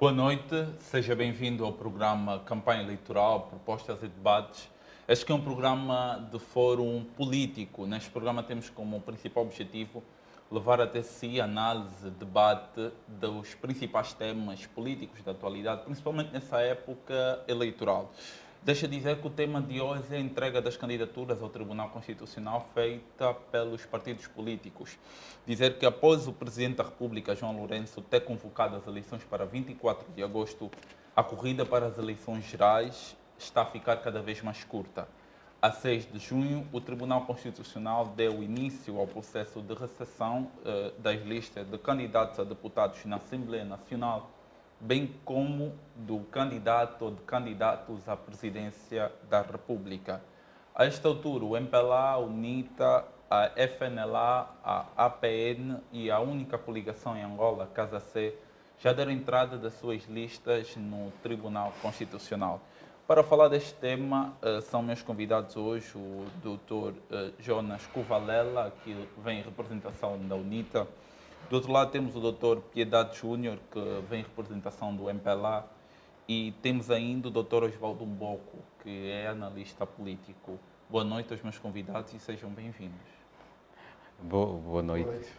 Boa noite, seja bem-vindo ao programa Campanha Eleitoral, Propostas e Debates. Este que é um programa de fórum político. Neste programa temos como principal objetivo levar até si análise, debate dos principais temas políticos da atualidade, principalmente nessa época eleitoral. Deixa dizer que o tema de hoje é a entrega das candidaturas ao Tribunal Constitucional feita pelos partidos políticos. Dizer que após o Presidente da República, João Lourenço, ter convocado as eleições para 24 de agosto, a corrida para as eleições gerais está a ficar cada vez mais curta. A 6 de junho, o Tribunal Constitucional deu início ao processo de recepção das listas de candidatos a deputados na Assembleia Nacional, bem como do candidato ou de candidatos à presidência da República. A esta altura, o MPLA, a UNITA, a FNLA, a APN e a única coligação em Angola, Casa C, já deram entrada das suas listas no Tribunal Constitucional. Para falar deste tema, são meus convidados hoje o Dr. Jonas Covalela, que vem em representação da UNITA. Do outro lado temos o Dr. Piedade Júnior, que vem em representação do MPLA. E temos ainda o Dr. Osvaldo Mboco, que é analista político. Boa noite aos meus convidados e sejam bem-vindos. Boa noite.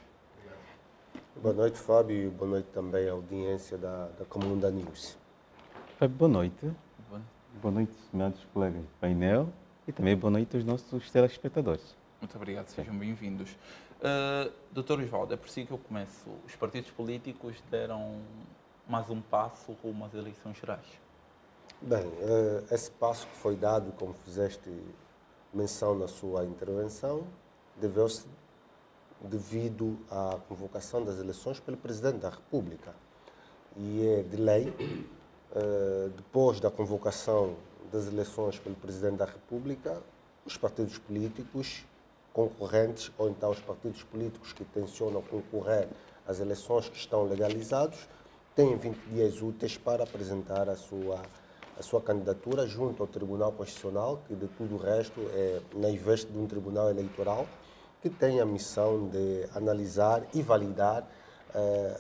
Boa noite, Fábio, e boa noite também à audiência da Comunda News. Fábio, boa noite. Boa noite, estimados colegas do painel, e também boa noite aos nossos telespectadores. Muito obrigado, sejam bem-vindos. Dr. Osvaldo, é por si que eu começo. Os partidos políticos deram mais um passo rumo às eleições gerais. Bem, esse passo que foi dado, como fizeste menção na sua intervenção, deveu-se devido à convocação das eleições pelo Presidente da República. E é de lei, depois da convocação das eleições pelo Presidente da República, os partidos políticos concorrentes, ou então os partidos políticos que tencionam concorrer às eleições que estão legalizados, têm 20 dias úteis para apresentar a sua candidatura junto ao Tribunal Constitucional, que de tudo o resto é na veste de um tribunal eleitoral, que tem a missão de analisar e validar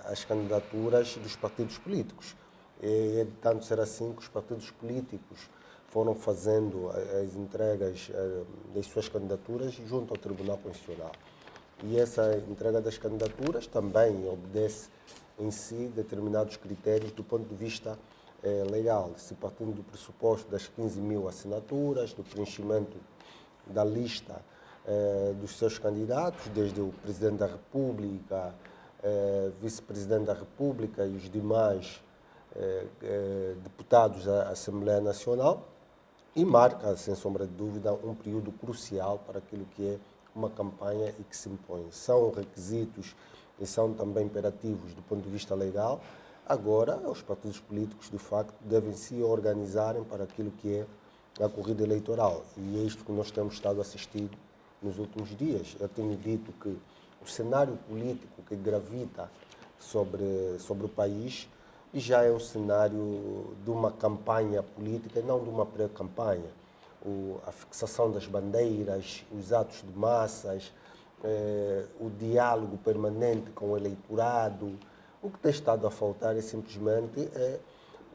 as candidaturas dos partidos políticos. E é de tanto ser assim que os partidos políticos foram fazendo as entregas das suas candidaturas junto ao Tribunal Constitucional. E essa entrega das candidaturas também obedece em si determinados critérios do ponto de vista legal, se partindo do pressuposto das 15 mil assinaturas, do preenchimento da lista dos seus candidatos, desde o Presidente da República, Vice-Presidente da República e os demais deputados da Assembleia Nacional, e marca, sem sombra de dúvida, um período crucial para aquilo que é uma campanha e que se impõe. São requisitos e são também imperativos do ponto de vista legal. Agora, os partidos políticos, de facto, devem se organizarem para aquilo que é a corrida eleitoral. E é isto que nós temos estado a assistir nos últimos dias. Eu tenho dito que o cenário político que gravita sobre o país já é um cenário de uma campanha política, não de uma pré-campanha. A fixação das bandeiras, os atos de massas, o diálogo permanente com o eleitorado. O que tem estado a faltar é simplesmente,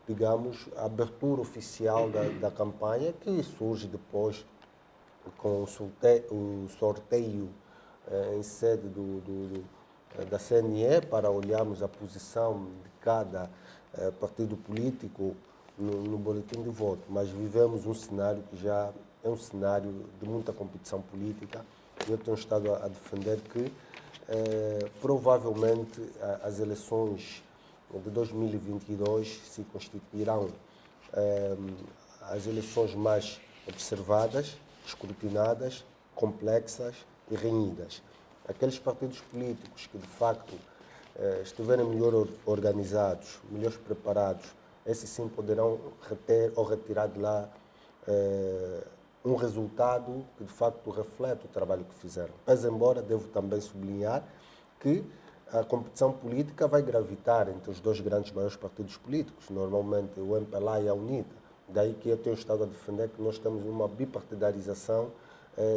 digamos, a abertura oficial da campanha, que surge depois com o sorteio em sede da CNE, para olharmos a posição de cada partido político no boletim de voto. Mas vivemos um cenário que já é um cenário de muita competição política. Eu tenho estado a defender que provavelmente as eleições de 2022 se constituirão as eleições mais observadas, escrutinadas, complexas e renhidas. Aqueles partidos políticos que, de facto, estiverem melhor organizados, melhor preparados, esses sim poderão reter ou retirar de lá um resultado que, de facto, reflete o trabalho que fizeram. Mas, embora, devo também sublinhar que a competição política vai gravitar entre os dois grandes maiores partidos políticos, normalmente o MPLA e a UNITA. Daí que eu tenho estado a defender que nós temos uma bipartidarização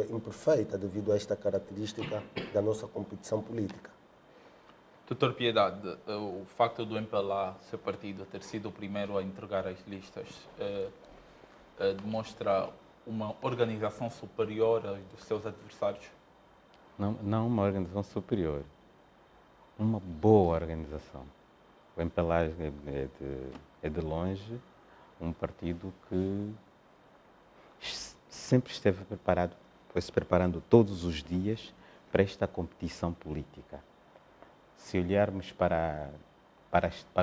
imperfeita devido a esta característica da nossa competição política. Doutor Piedade, o facto do MPLA ser partido, ter sido o primeiro a entregar as listas, demonstra uma organização superior aos dos seus adversários? Não uma organização superior, uma boa organização. O MPLA é de longe um partido que sempre esteve preparado, foi se preparando todos os dias para esta competição política. Se olharmos para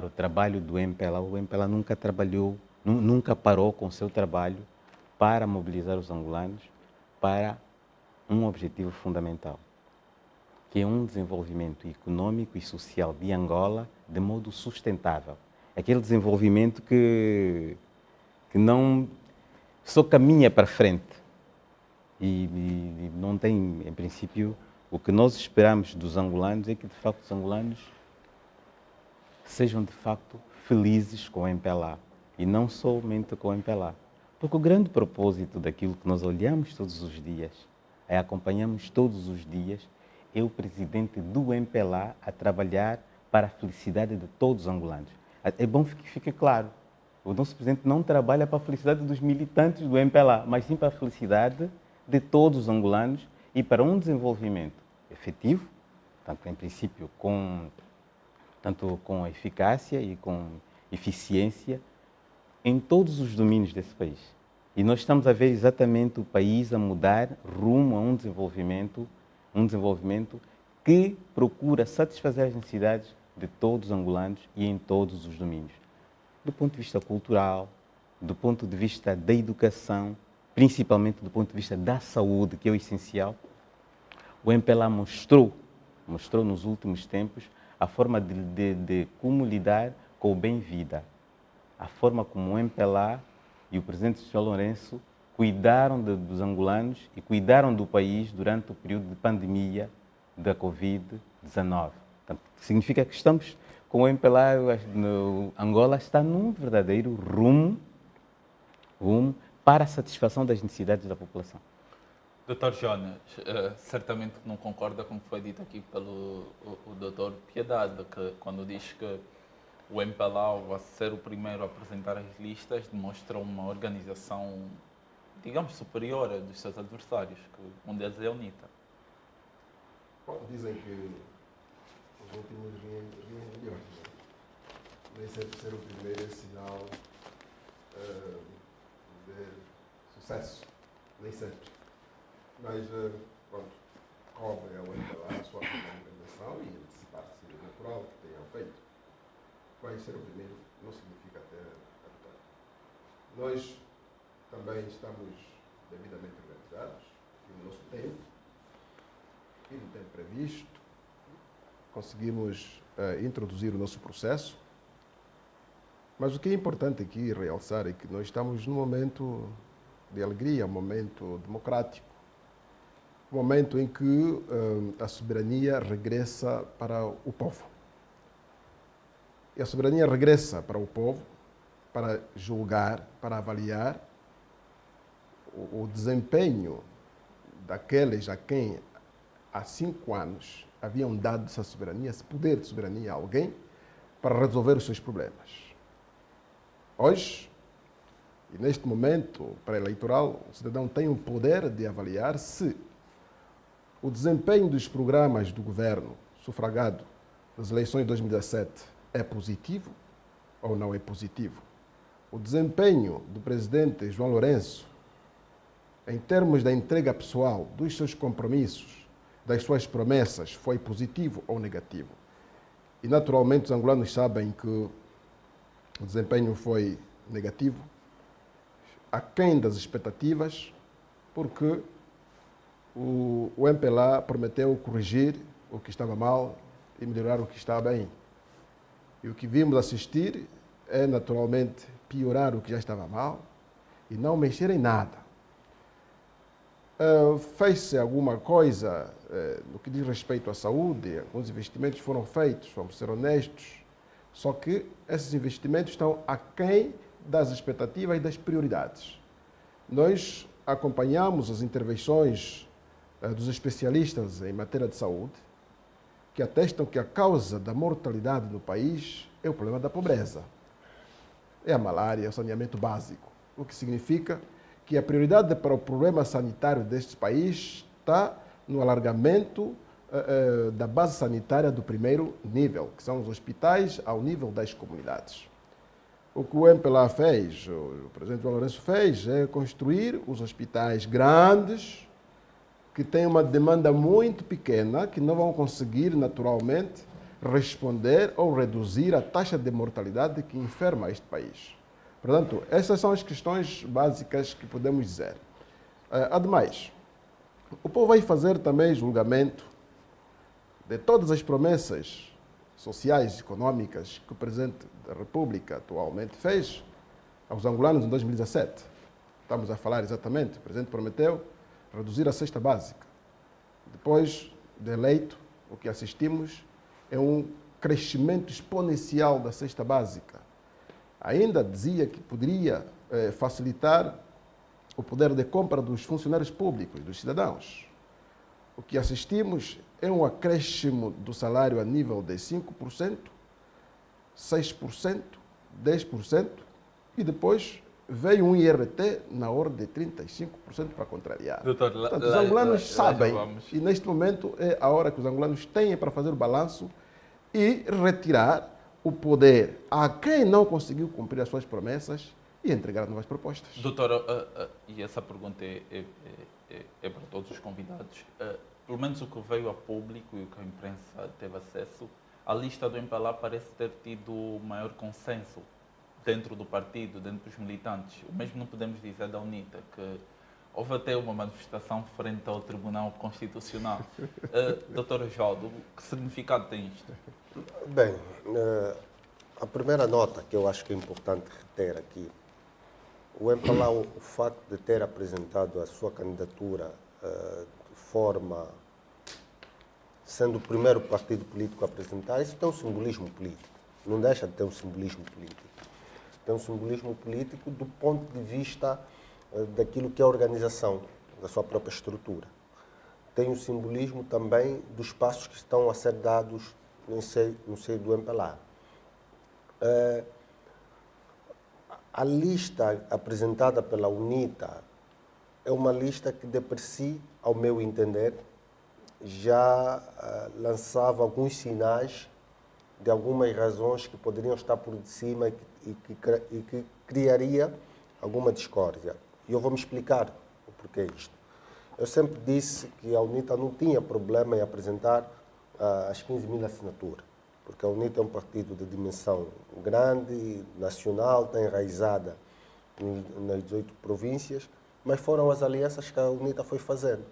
o trabalho do MPLA, o MPLA nunca trabalhou, nunca parou com o seu trabalho para mobilizar os angolanos para um objetivo fundamental, que é um desenvolvimento econômico e social de Angola de modo sustentável. Aquele desenvolvimento que não só caminha para frente e não tem, em princípio, o que nós esperamos dos angolanos é que, de facto, os angolanos sejam, de facto, felizes com o MPLA e não somente com o MPLA. Porque o grande propósito daquilo que nós olhamos todos os dias, acompanhamos todos os dias, é o presidente do MPLA a trabalhar para a felicidade de todos os angolanos. É bom que fique claro, o nosso presidente não trabalha para a felicidade dos militantes do MPLA, mas sim para a felicidade de todos os angolanos e para um desenvolvimento efetivo, tanto em princípio tanto com eficácia e com eficiência em todos os domínios desse país. E nós estamos a ver exatamente o país a mudar rumo a um desenvolvimento que procura satisfazer as necessidades de todos os angolanos e em todos os domínios. Do ponto de vista cultural, do ponto de vista da educação, principalmente do ponto de vista da saúde, que é o essencial. O MPLA mostrou nos últimos tempos a forma de como lidar com o bem-vida. A forma como o MPLA e o presidente João Lourenço cuidaram dos angolanos e cuidaram do país durante o período de pandemia da Covid-19. Significa que estamos com o MPLA, Angola está num verdadeiro rumo para a satisfação das necessidades da população. Dr. Jonas, certamente não concorda com o que foi dito aqui pelo o Dr. Piedade, que quando diz que o MPLA, ao ser o primeiro a apresentar as listas, demonstra uma organização, digamos, superior dos seus adversários, que um deles é a UNITA. Bom, dizem que os últimos riem melhores. Nem sempre ser o primeiro é sinal de sucesso. Nem sempre. Mas, pronto, cobre ao MPLA a sua organização e antecipar-se natural que tenham feito. Mas ser o primeiro não significa ter a vitória. Nós também estamos devidamente organizados e no nosso tempo e no tempo previsto. Conseguimos introduzir o nosso processo. Mas o que é importante aqui realçar é que nós estamos num momento de alegria, um momento democrático, um momento em que a soberania regressa para o povo. E a soberania regressa para o povo para julgar, para avaliar o desempenho daqueles a quem há 5 anos haviam dado essa soberania, esse poder de soberania a alguém para resolver os seus problemas. Hoje, e neste momento pré-eleitoral, o cidadão tem o poder de avaliar se o desempenho dos programas do governo sufragado nas eleições de 2017 é positivo ou não é positivo. O desempenho do presidente João Lourenço, em termos da entrega pessoal dos seus compromissos, das suas promessas, foi positivo ou negativo. E, naturalmente, os angolanos sabem que o desempenho foi negativo, aquém das expectativas, porque o MPLA prometeu corrigir o que estava mal e melhorar o que está bem. E o que vimos assistir é, naturalmente, piorar o que já estava mal e não mexer em nada. Fez-se alguma coisa no que diz respeito à saúde, alguns investimentos foram feitos, vamos ser honestos, só que esses investimentos estão aquém das expectativas e das prioridades. Nós acompanhamos as intervenções dos especialistas em matéria de saúde, que que atestam que a causa da mortalidade no país é o problema da pobreza. É a malária, é o saneamento básico. O que significa que a prioridade para o problema sanitário deste país está no alargamento da base sanitária do primeiro nível, que são os hospitais ao nível das comunidades. O que o MPLA fez, o presidente João Lourenço fez, é construir os hospitais grandes, que têm uma demanda muito pequena, que não vão conseguir naturalmente responder ou reduzir a taxa de mortalidade que enferma este país. Portanto, essas são as questões básicas que podemos dizer. Ademais, o povo vai fazer também julgamento de todas as promessas sociais e econômicas que o Presidente da República atualmente fez aos angolanos em 2017. Estamos a falar exatamente, o Presidente prometeu reduzir a cesta básica. Depois de eleito, o que assistimos é um crescimento exponencial da cesta básica. Ainda dizia que poderia facilitar o poder de compra dos funcionários públicos, dos cidadãos. O que assistimos é um acréscimo do salário a nível de 5%, 6%, 10%, e depois veio um IRT na ordem de 35% para contrariar. Doutor, portanto, os angolanos sabem, vamos. e neste momento é a hora que os angolanos têm para fazer o balanço e retirar o poder a quem não conseguiu cumprir as suas promessas e entregar novas propostas. Doutor, e essa pergunta é para todos os convidados. Pelo menos o que veio a público e o que a imprensa teve acesso, a lista do MPLA parece ter tido maior consenso dentro do partido, dentro dos militantes. O mesmo não podemos dizer da UNITA, que houve até uma manifestação frente ao Tribunal Constitucional. Doutor Osvaldo, que significado tem isto? Bem, a primeira nota que eu acho que é importante reter aqui, o MPLA, o facto de ter apresentado a sua candidatura de forma, sendo o primeiro partido político a apresentar, isso tem um simbolismo político. Não deixa de ter um simbolismo político. Tem um simbolismo político do ponto de vista daquilo que é a organização, da sua própria estrutura. Tem um simbolismo também dos passos que estão a ser dados no seio do MPLA. A lista apresentada pela UNITA é uma lista que, de per si, ao meu entender, já lançava alguns sinais de algumas razões que poderiam estar por cima e que criaria alguma discórdia. E eu vou me explicar o porquê isto. Eu sempre disse que a UNITA não tinha problema em apresentar as 15 mil assinaturas, porque a UNITA é um partido de dimensão grande, nacional, está enraizada nas 18 províncias, mas foram as alianças que a UNITA foi fazendo.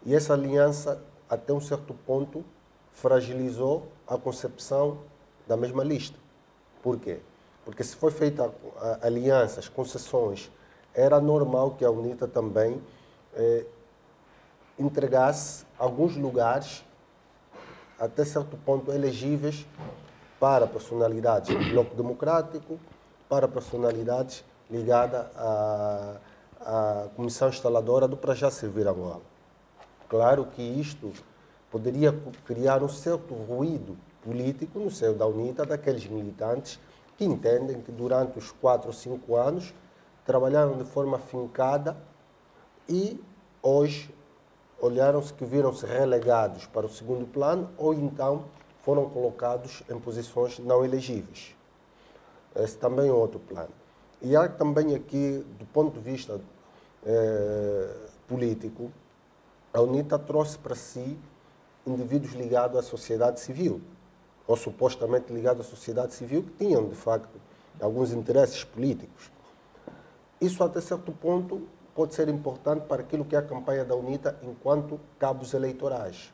E essa aliança, até um certo ponto, fragilizou a concepção da mesma lista. Por quê? Porque se foi feita alianças, concessões, era normal que a UNITA também entregasse alguns lugares, até certo ponto, elegíveis para personalidades do Bloco Democrático, para personalidades ligadas à Comissão Instaladora do Para Já Servir Angola. Claro que isto poderia criar um certo ruído político no seio da UNITA, daqueles militantes que entendem que durante os 4 ou 5 anos trabalharam de forma afincada e hoje olharam-se que viram-se relegados para o segundo plano ou então foram colocados em posições não elegíveis. Esse também é outro plano. E há também aqui, do ponto de vista político, a UNITA trouxe para si indivíduos ligados à sociedade civil, ou supostamente ligados à sociedade civil, que tinham, de facto, alguns interesses políticos. Isso, até certo ponto, pode ser importante para aquilo que é a campanha da UNITA enquanto cabos eleitorais.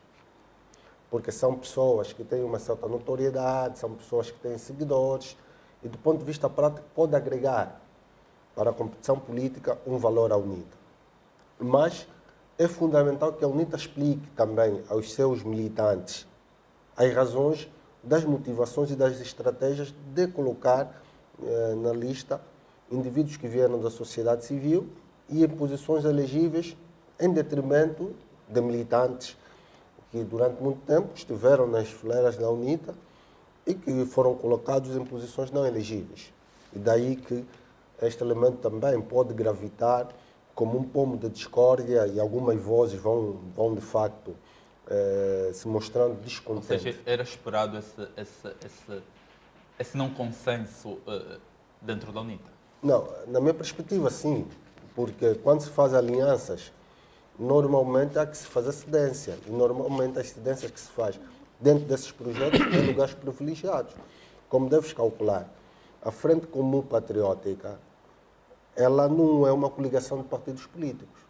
Porque são pessoas que têm uma certa notoriedade, são pessoas que têm seguidores, e do ponto de vista prático pode agregar para a competição política um valor à UNITA. Mas é fundamental que a UNITA explique também aos seus militantes as razões das motivações e das estratégias de colocar na lista indivíduos que vieram da sociedade civil e em posições elegíveis em detrimento de militantes que durante muito tempo estiveram nas fileiras da UNITA e que foram colocados em posições não elegíveis. E daí que este elemento também pode gravitar como um pomo de discórdia e algumas vozes vão de facto se mostrando descontentes. Ou seja, era esperado esse não consenso dentro da UNITA? Não, na minha perspectiva, sim, porque quando se faz alianças, normalmente há que se fazer cedência, e normalmente as cedências que se faz dentro desses projetos têm lugares privilegiados. Como deves calcular, a Frente Comum Patriótica, ela não é uma coligação de partidos políticos.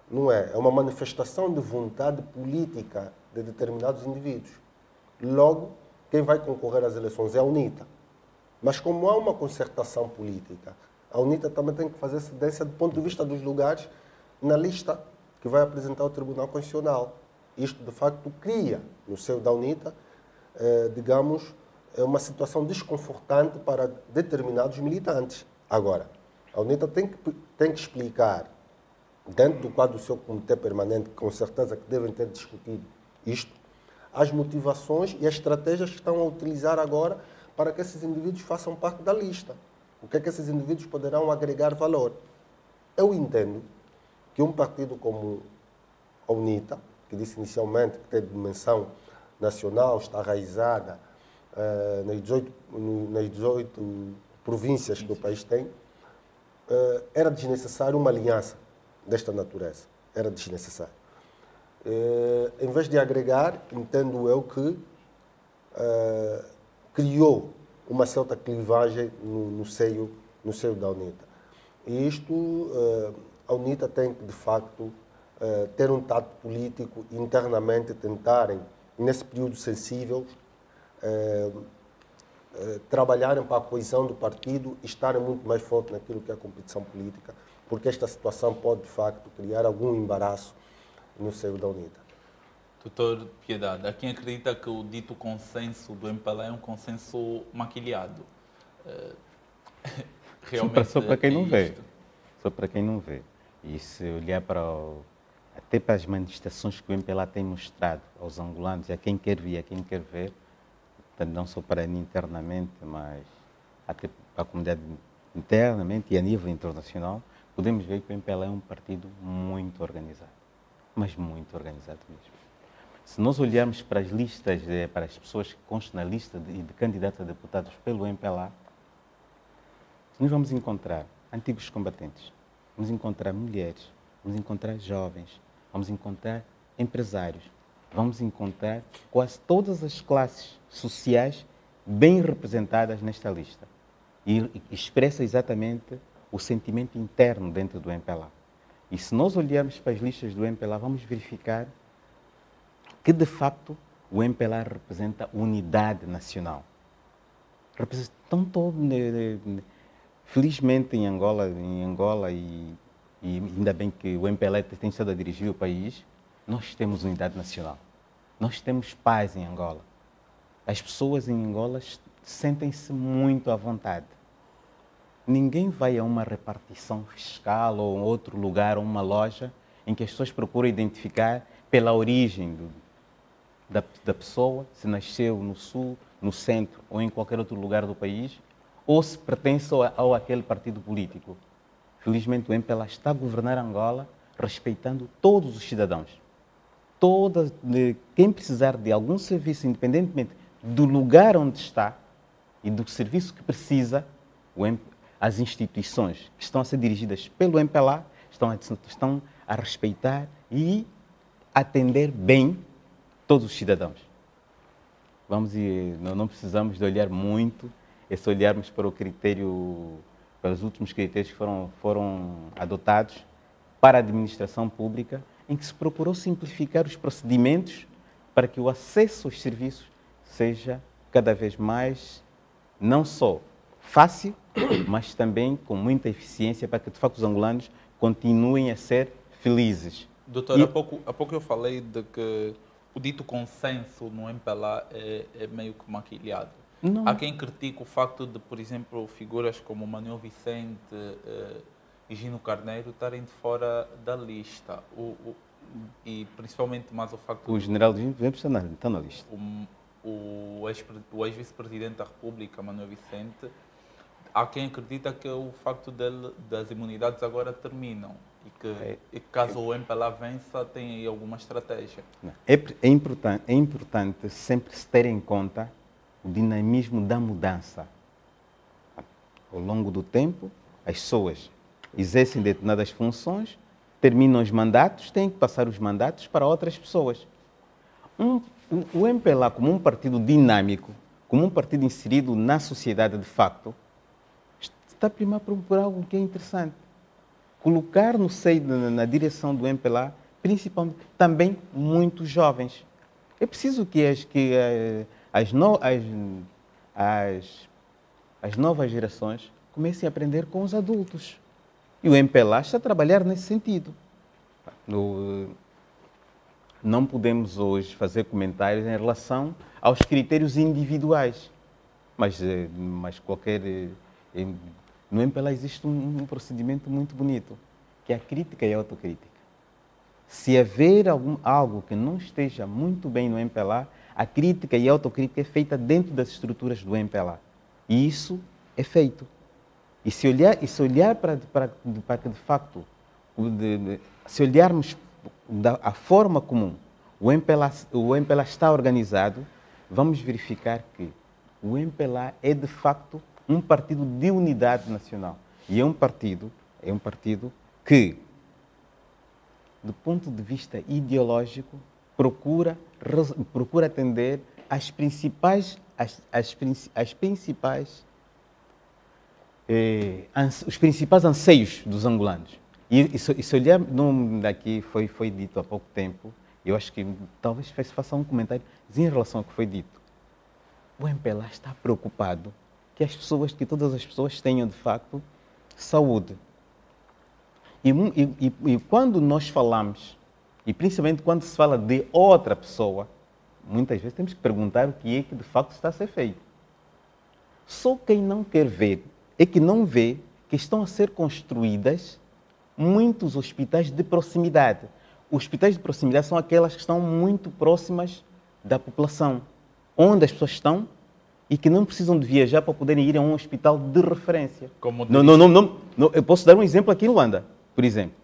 Não é. É uma manifestação de vontade política de determinados indivíduos. Logo, quem vai concorrer às eleições é a UNITA. Mas como há uma concertação política, a UNITA também tem que fazer cedência do ponto de vista dos lugares na lista que vai apresentar ao Tribunal Constitucional. Isto, de facto, cria no seio da UNITA, digamos, uma situação desconfortante para determinados militantes. Agora, a UNITA tem que explicar, dentro do quadro do seu comitê permanente, com certeza que devem ter discutido isto, as motivações e as estratégias que estão a utilizar agora para que esses indivíduos façam parte da lista. O que é que esses indivíduos poderão agregar valor? Eu entendo que um partido como a UNITA, que disse inicialmente que tem dimensão nacional, está enraizada nas 18 províncias que o país tem, era desnecessário uma aliança desta natureza. Era desnecessário. Em vez de agregar, entendo eu que criou uma certa clivagem no seio da UNITA. E isto, a UNITA tem que, de facto, ter um tato político e internamente tentarem, nesse período sensível, trabalharem para a coesão do partido e estarem muito mais fortes naquilo que é a competição política, porque esta situação pode, de facto, criar algum embaraço no seio da UNITA. Doutor Piedade, há quem acredita que o dito consenso do MPLA é um consenso maquilhado. Realmente só para quem não vê. Só para quem não vê. E se olhar até para as manifestações que o MPLA tem mostrado aos angolanos, a quem quer vir, a quem quer ver, não só para mim internamente, mas até para a comunidade internamente e a nível internacional, podemos ver que o MPLA é um partido muito organizado, mas muito organizado mesmo. Se nós olharmos para as listas, para as pessoas que constam na lista de candidatos a deputados pelo MPLA, nós vamos encontrar antigos combatentes, vamos encontrar mulheres, vamos encontrar jovens, vamos encontrar empresários, vamos encontrar quase todas as classes sociais bem representadas nesta lista. E expressa exatamente o sentimento interno dentro do MPLA. E se nós olharmos para as listas do MPLA, vamos verificar que, de facto, o MPLA representa unidade nacional. Representam todo, felizmente, em Angola e ainda bem que o MPLA tem estado a dirigir o país, nós temos unidade nacional. Nós temos paz em Angola. As pessoas em Angola sentem-se muito à vontade. Ninguém vai a uma repartição fiscal ou a outro lugar, ou uma loja, em que as pessoas procuram identificar pela origem da pessoa, se nasceu no sul, no centro ou em qualquer outro lugar do país, ou se pertence ao aquele partido político. Felizmente o MPLA está a governar Angola respeitando todos os cidadãos. Quem precisar de algum serviço, independentemente do lugar onde está e do serviço que precisa, as instituições que estão a ser dirigidas pelo MPLA estão a respeitar e atender bem todos os cidadãos. Não precisamos de olhar muito, é só olharmos para os últimos critérios que foram adotados para a administração pública, em que se procurou simplificar os procedimentos para que o acesso aos serviços seja cada vez mais, não só fácil, mas também com muita eficiência para que, de facto, os angolanos continuem a ser felizes. Doutor, há pouco eu falei de que o dito consenso no MPLA é meio que maquilhado. Não. Há quem critique o facto de, por exemplo, figuras como Manuel Vicente e Gino Carneiro estarem de fora da lista. e principalmente mais o facto O general dos Inventes está na lista. o ex-vice-presidente da República, Manuel Vicente, há quem acredita que o facto das imunidades agora terminam e que caso o MPLA vença, tem aí alguma estratégia. É importante sempre se ter em conta o dinamismo da mudança. Ao longo do tempo, as pessoas exercem determinadas funções, terminam os mandatos, têm que passar os mandatos para outras pessoas. O MPLA, como um partido dinâmico, como um partido inserido na sociedade de facto, está a primar por algo que é interessante. Colocar no seio, na direção do MPLA, principalmente também muitos jovens. É preciso que as novas gerações comecem a aprender com os adultos. E o MPLA está a trabalhar nesse sentido. Não podemos hoje fazer comentários em relação aos critérios individuais, mas no MPLA existe um procedimento muito bonito, que é a crítica e a autocrítica. Se haver algo que não esteja muito bem no MPLA, a crítica e a autocrítica é feita dentro das estruturas do MPLA. E isso é feito. E se olhar para que, de facto, se olharmos a forma como o MPLA está organizado, vamos verificar que o MPLA é, de facto, um partido de unidade nacional. E é um partido que, do ponto de vista ideológico, procura atender os principais anseios dos angolanos. E se olhar, daqui foi dito há pouco tempo, eu acho que talvez faça um comentário em relação ao que foi dito. O MPLA está preocupado que todas as pessoas tenham, de facto, saúde. E quando nós falamos, e principalmente quando se fala de outra pessoa, muitas vezes temos que perguntar o que é que de facto está a ser feito. Só quem não quer ver é que não vê que estão a ser construídas muitos hospitais de proximidade. Os hospitais de proximidade são aquelas que estão muito próximas da população, onde as pessoas estão e que não precisam de viajar para poderem ir a um hospital de referência. Eu posso dar um exemplo aqui em Luanda, por exemplo.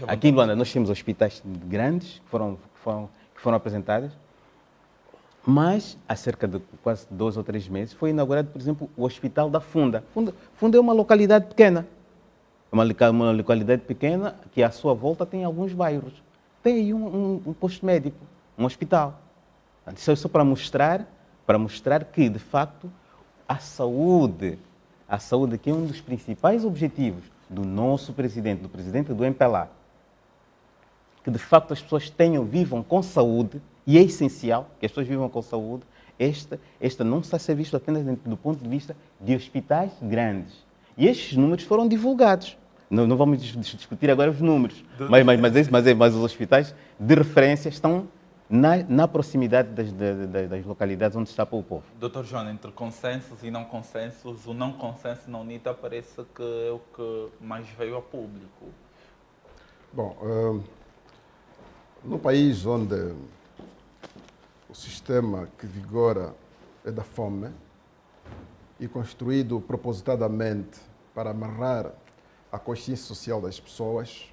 Aqui em Luanda nós temos hospitais grandes que foram apresentados, mas há cerca de quase 2 ou 3 meses foi inaugurado, por exemplo, o Hospital da Funda. Funda é uma localidade pequena. Uma localidade pequena que à sua volta tem alguns bairros. Tem aí um posto médico, um hospital. Isso é só para mostrar que, de facto, a saúde que é um dos principais objetivos do nosso presidente, do presidente do MPLA, que de facto as pessoas vivam com saúde, e é essencial que as pessoas vivam com saúde, esta não está a ser vista apenas do ponto de vista de hospitais grandes. E estes números foram divulgados. Não vamos discutir agora os números, mas os hospitais de referência estão na proximidade das localidades onde está para o povo. Dr. João, entre consensos e não consensos, o não consenso na UNITA parece que é o que mais veio ao público. Bom, no país onde o sistema que vigora é da fome e construído propositadamente para amarrar a consciência social das pessoas,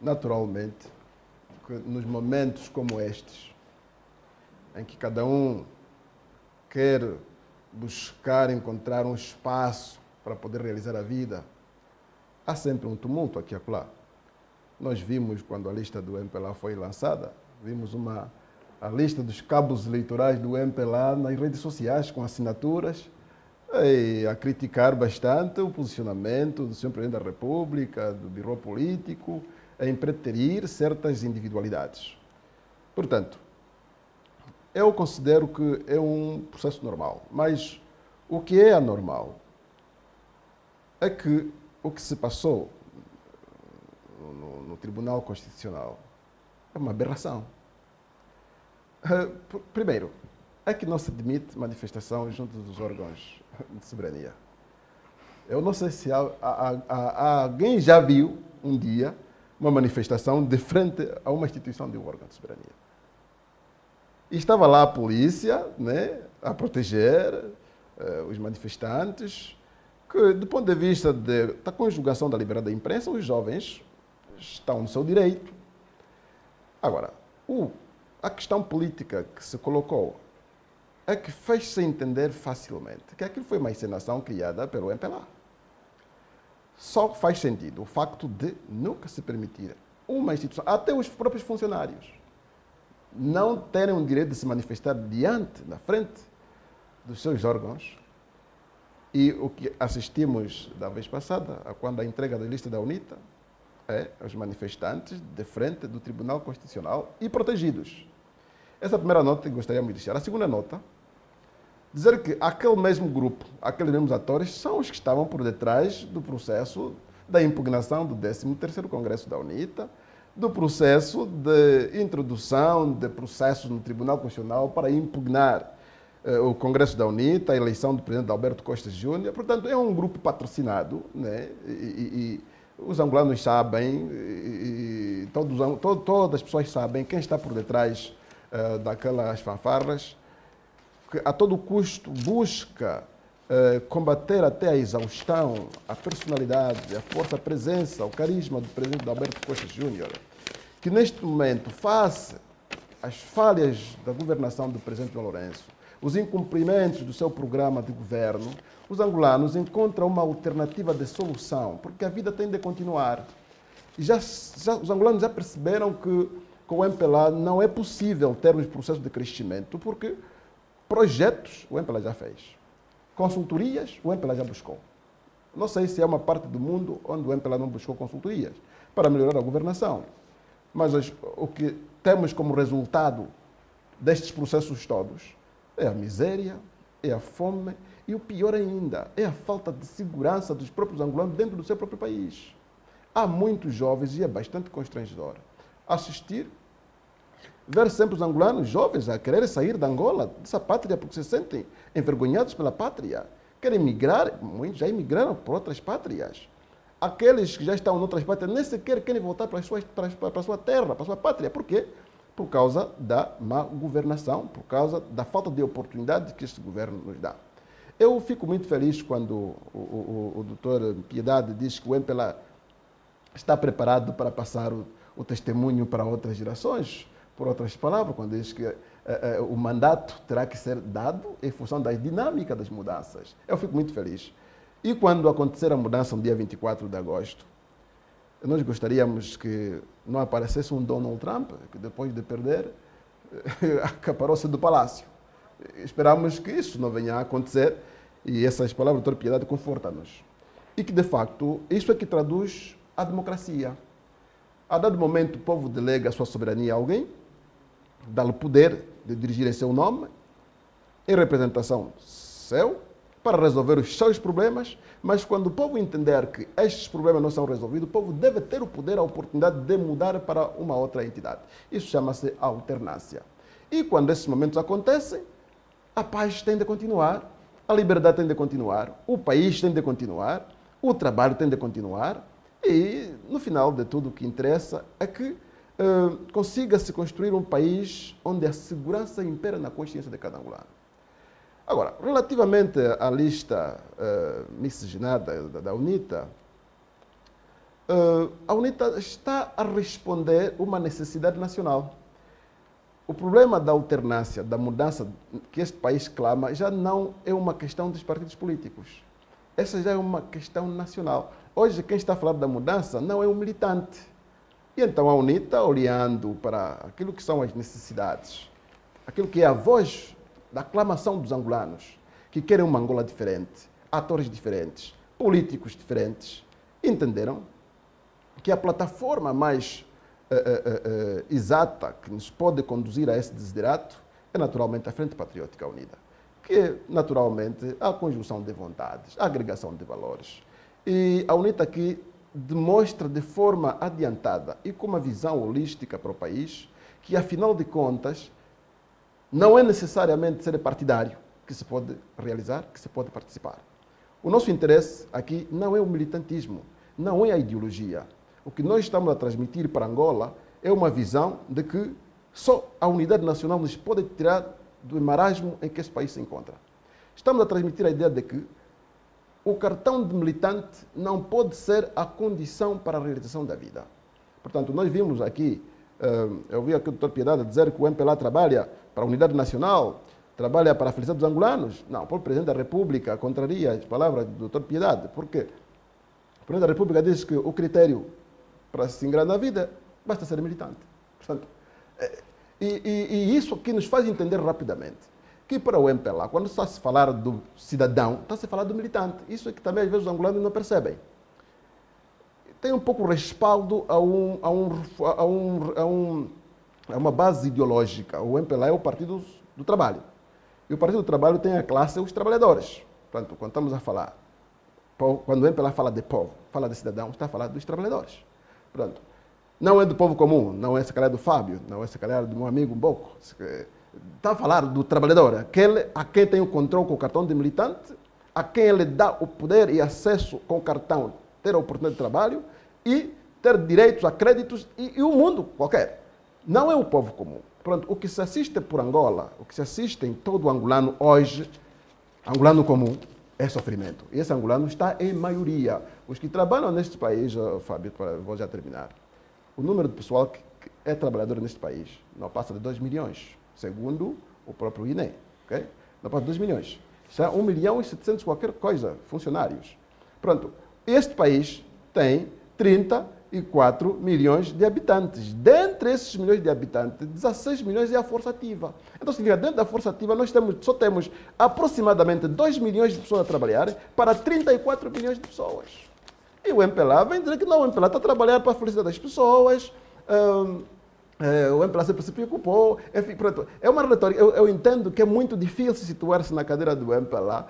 naturalmente, que nos momentos como estes, em que cada um quer buscar encontrar um espaço para poder realizar a vida, há sempre um tumulto aqui e acolá. Nós vimos, quando a lista do MPLA foi lançada, vimos a lista dos cabos eleitorais do MPLA nas redes sociais, com assinaturas, a criticar bastante o posicionamento do Sr. Presidente da República, do Biro Político, a impreterir certas individualidades. Portanto, eu considero que é um processo normal, mas o que é anormal é que o que se passou no Tribunal Constitucional é uma aberração. Primeiro, é que não se admite manifestação junto dos órgãos de soberania. Eu não sei se alguém já viu um dia uma manifestação de frente a uma instituição de um órgão de soberania. E estava lá a polícia, né, a proteger os manifestantes, que, do ponto de vista da conjugação da liberdade da imprensa, os jovens estão no seu direito. Agora, a questão política que se colocou é que fez-se entender facilmente que aquilo foi uma encenação criada pelo MPLA. Só faz sentido o facto de nunca se permitir uma instituição, até os próprios funcionários, não terem o direito de se manifestar diante, na frente dos seus órgãos. E o que assistimos da vez passada, quando a entrega da lista da UNITA, os manifestantes de frente do Tribunal Constitucional e protegidos. Essa é a primeira nota que gostaríamos de deixar. A segunda nota, dizer que aquele mesmo grupo, aqueles mesmos atores, são os que estavam por detrás do processo da impugnação do 13º Congresso da UNITA, do processo de introdução de processos no Tribunal Constitucional para impugnar o Congresso da UNITA, a eleição do presidente Alberto Costa Júnior. Portanto, é um grupo patrocinado, né? E os angolanos sabem, todas as pessoas sabem quem está por detrás daquelas fanfarras, que a todo custo busca combater até a exaustão a personalidade, a força, a presença, o carisma do presidente Alberto Costa Júnior, que neste momento, face às falhas da governação do presidente João Lourenço, os incumprimentos do seu programa de governo, os angolanos encontram uma alternativa de solução, porque a vida tem de continuar. E os angolanos já perceberam que com o MPLA não é possível termos processo de crescimento, porque projetos o MPLA já fez. Consultorias o MPLA já buscou. Não sei se é uma parte do mundo onde o MPLA não buscou consultorias para melhorar a governação. Mas o que temos como resultado destes processos todos é a miséria, é a fome e o pior ainda, é a falta de segurança dos próprios angolanos dentro do seu próprio país. Há muitos jovens, e é bastante constrangedor, assistir, ver sempre os angolanos jovens a querer sair da Angola, dessa pátria, porque se sentem envergonhados pela pátria. Querem migrar, muitos já emigraram para outras pátrias. Aqueles que já estão em outras pátrias nem sequer querem voltar para a sua terra, para a sua pátria. Por quê? Por causa da má governação, por causa da falta de oportunidade que este governo nos dá. Eu fico muito feliz quando o doutor Piedade diz que o MPLA está preparado para passar o testemunho para outras gerações. Por outras palavras, quando diz que o mandato terá que ser dado em função da dinâmica das mudanças. Eu fico muito feliz. E quando acontecer a mudança no dia 24 de agosto, nós gostaríamos que não aparecesse um Donald Trump, que depois de perder, acaparou-se do palácio. Esperamos que isso não venha a acontecer e essas palavras de piedade confortam-nos. E que, de facto, isso é que traduz a democracia. A dado momento, o povo delega a sua soberania a alguém, dá-lhe poder de dirigir em seu nome, em representação seu, para resolver os seus problemas, mas quando o povo entender que estes problemas não são resolvidos, o povo deve ter o poder, a oportunidade de mudar para uma outra entidade. Isso chama-se alternância. E quando esses momentos acontecem, a paz tem de continuar, a liberdade tem de continuar, o país tem de continuar, o trabalho tem de continuar e, no final de tudo, o que interessa é que consiga-se construir um país onde a segurança impera na consciência de cada angolano. Agora, relativamente à lista miscigenada da UNITA, a UNITA está a responder uma necessidade nacional. O problema da alternância, da mudança que este país clama, já não é uma questão dos partidos políticos. Essa já é uma questão nacional. Hoje, quem está a falar da mudança não é um militante. E então a UNITA, olhando para aquilo que são as necessidades, aquilo que é a voz da aclamação dos angolanos, que querem uma Angola diferente, atores diferentes, políticos diferentes, entenderam que a plataforma mais exata que nos pode conduzir a esse desiderato é naturalmente a Frente Patriótica Unida, que é naturalmente a conjunção de vontades, a agregação de valores. E a UNITA aqui demonstra de forma adiantada e com uma visão holística para o país que, afinal de contas, não é necessariamente ser partidário que se pode realizar, que se pode participar. O nosso interesse aqui não é o militantismo, não é a ideologia. O que nós estamos a transmitir para Angola é uma visão de que só a unidade nacional nos pode tirar do marasmo em que esse país se encontra. Estamos a transmitir a ideia de que o cartão de militante não pode ser a condição para a realização da vida. Portanto, nós vimos aqui, eu vi aqui o Dr. Piedade dizer que o MPLA trabalha para a unidade nacional, trabalha para a felicidade dos angolanos. Não, o próprio Presidente da República contraria as palavras do Dr. Piedade, porque o Presidente da República diz que o critério para se ingrar na vida basta ser militante. Portanto, e isso aqui nos faz entender rapidamente que para o MPLA, quando está a se falar do cidadão, está a se falar do militante. Isso é que também às vezes os angolanos não percebem. Tem um pouco respaldo a uma base ideológica. O MPLA é o Partido do Trabalho. E o Partido do Trabalho tem a classe os trabalhadores. Portanto, quando estamos a falar, quando o MPLA fala de povo, fala de cidadão, está a falar dos trabalhadores. Portanto, não é do povo comum, não é se calhar do Fábio, não é se calhar do meu amigo Boco. Está a falar do trabalhador, aquele a quem tem o controle com o cartão de militante, a quem ele dá o poder e acesso com o cartão, ter a oportunidade de trabalho e ter direitos a créditos e o mundo qualquer. Não é o povo comum. Pronto, o que se assiste por Angola, o que se assiste em todo o angolano hoje, angolano comum, é sofrimento. E esse angolano está em maioria. Os que trabalham neste país, Fábio, vou já terminar, o número de pessoal que é trabalhador neste país não passa de 2 milhões. Segundo o próprio INE, okay? Não passa de 2 milhões. Já 1 milhão e 700 qualquer coisa, funcionários. Pronto, este país tem 34 milhões de habitantes. Dentre esses milhões de habitantes, 16 milhões é a força ativa. Então, significa, dentro da força ativa, nós só temos aproximadamente 2 milhões de pessoas a trabalhar para 34 milhões de pessoas. E o MPLA vem dizer que não, o MPLA está a trabalhar para a felicidade das pessoas, o MPLA sempre se preocupou, enfim, pronto. É uma retórica, eu entendo que é muito difícil situar-se na cadeira do MPLA,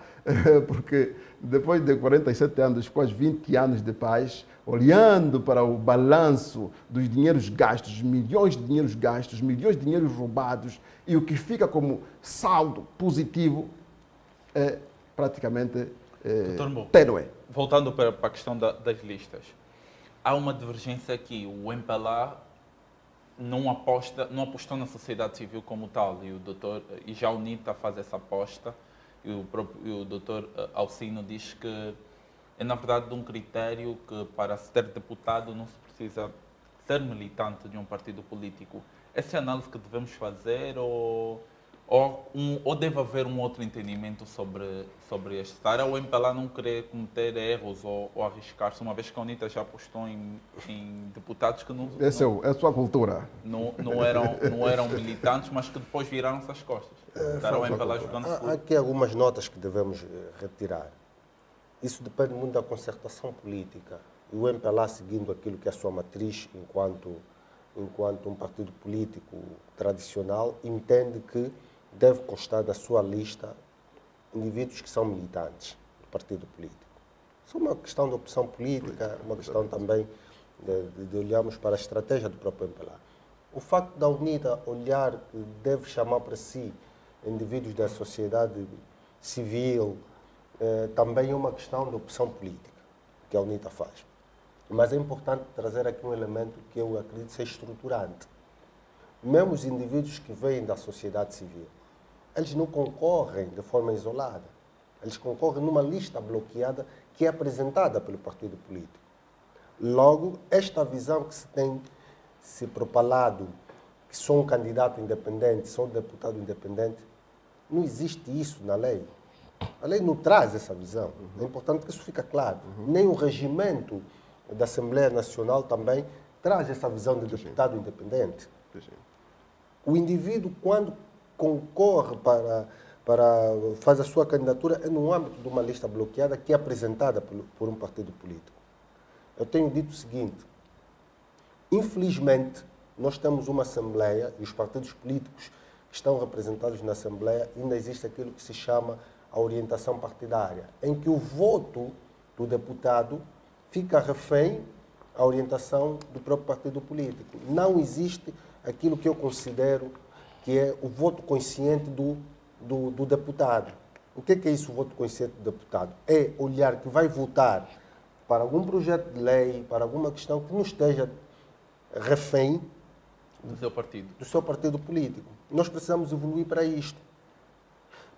porque depois de 47 anos, quase 20 anos de paz, olhando para o balanço dos dinheiros gastos, milhões de dinheiros gastos, milhões de dinheiros roubados, e o que fica como saldo positivo é praticamente tênue. Voltando para a questão das listas, há uma divergência aqui. O MPLA não apostou na sociedade civil como tal, e já o UNITA faz essa aposta, e o doutor Alcino diz que é, na verdade, um critério que para se ter deputado não se precisa ser militante de um partido político. Essa é a análise que devemos fazer ou deve haver um outro entendimento sobre esta área, ou o MPLA não querer cometer erros ou arriscar-se, uma vez que a UNITA já apostou em deputados que é a sua cultura. Não eram militantes, mas que depois viraram-se as costas. O MPLA jogando há aqui algumas notas que devemos retirar. Isso depende muito da concertação política. E o MPLA, seguindo aquilo que é a sua matriz enquanto um partido político tradicional, entende que deve constar da sua lista indivíduos que são militantes do partido político. Isso é uma questão de opção política, uma questão também de olharmos para a estratégia do próprio MPLA. O facto da UNITA olhar que deve chamar para si indivíduos da sociedade civil também é uma questão de opção política que a UNITA faz. Mas é importante trazer aqui um elemento que eu acredito ser estruturante. Mesmo os indivíduos que vêm da sociedade civil, eles não concorrem de forma isolada. Eles concorrem numa lista bloqueada que é apresentada pelo partido político. Logo, esta visão que se tem se propalado, que sou um candidato independente, sou um deputado independente, não existe isso na lei. A lei não traz essa visão. É importante que isso fique claro. Nem o regimento da Assembleia Nacional também traz essa visão de deputado independente. O indivíduo, quando concorre faz a sua candidatura, é no âmbito de uma lista bloqueada que é apresentada por um partido político. Eu tenho dito o seguinte: infelizmente, nós temos uma Assembleia e os partidos políticos que estão representados na Assembleia, ainda existe aquilo que se chama a orientação partidária, em que o voto do deputado fica refém à orientação do próprio partido político. Não existe aquilo que eu considero que é o voto consciente do deputado. O que é isso, o voto consciente do deputado? É olhar que vai votar para algum projeto de lei, para alguma questão que não esteja refém Do seu partido. do seu partido político. Nós precisamos evoluir para isto.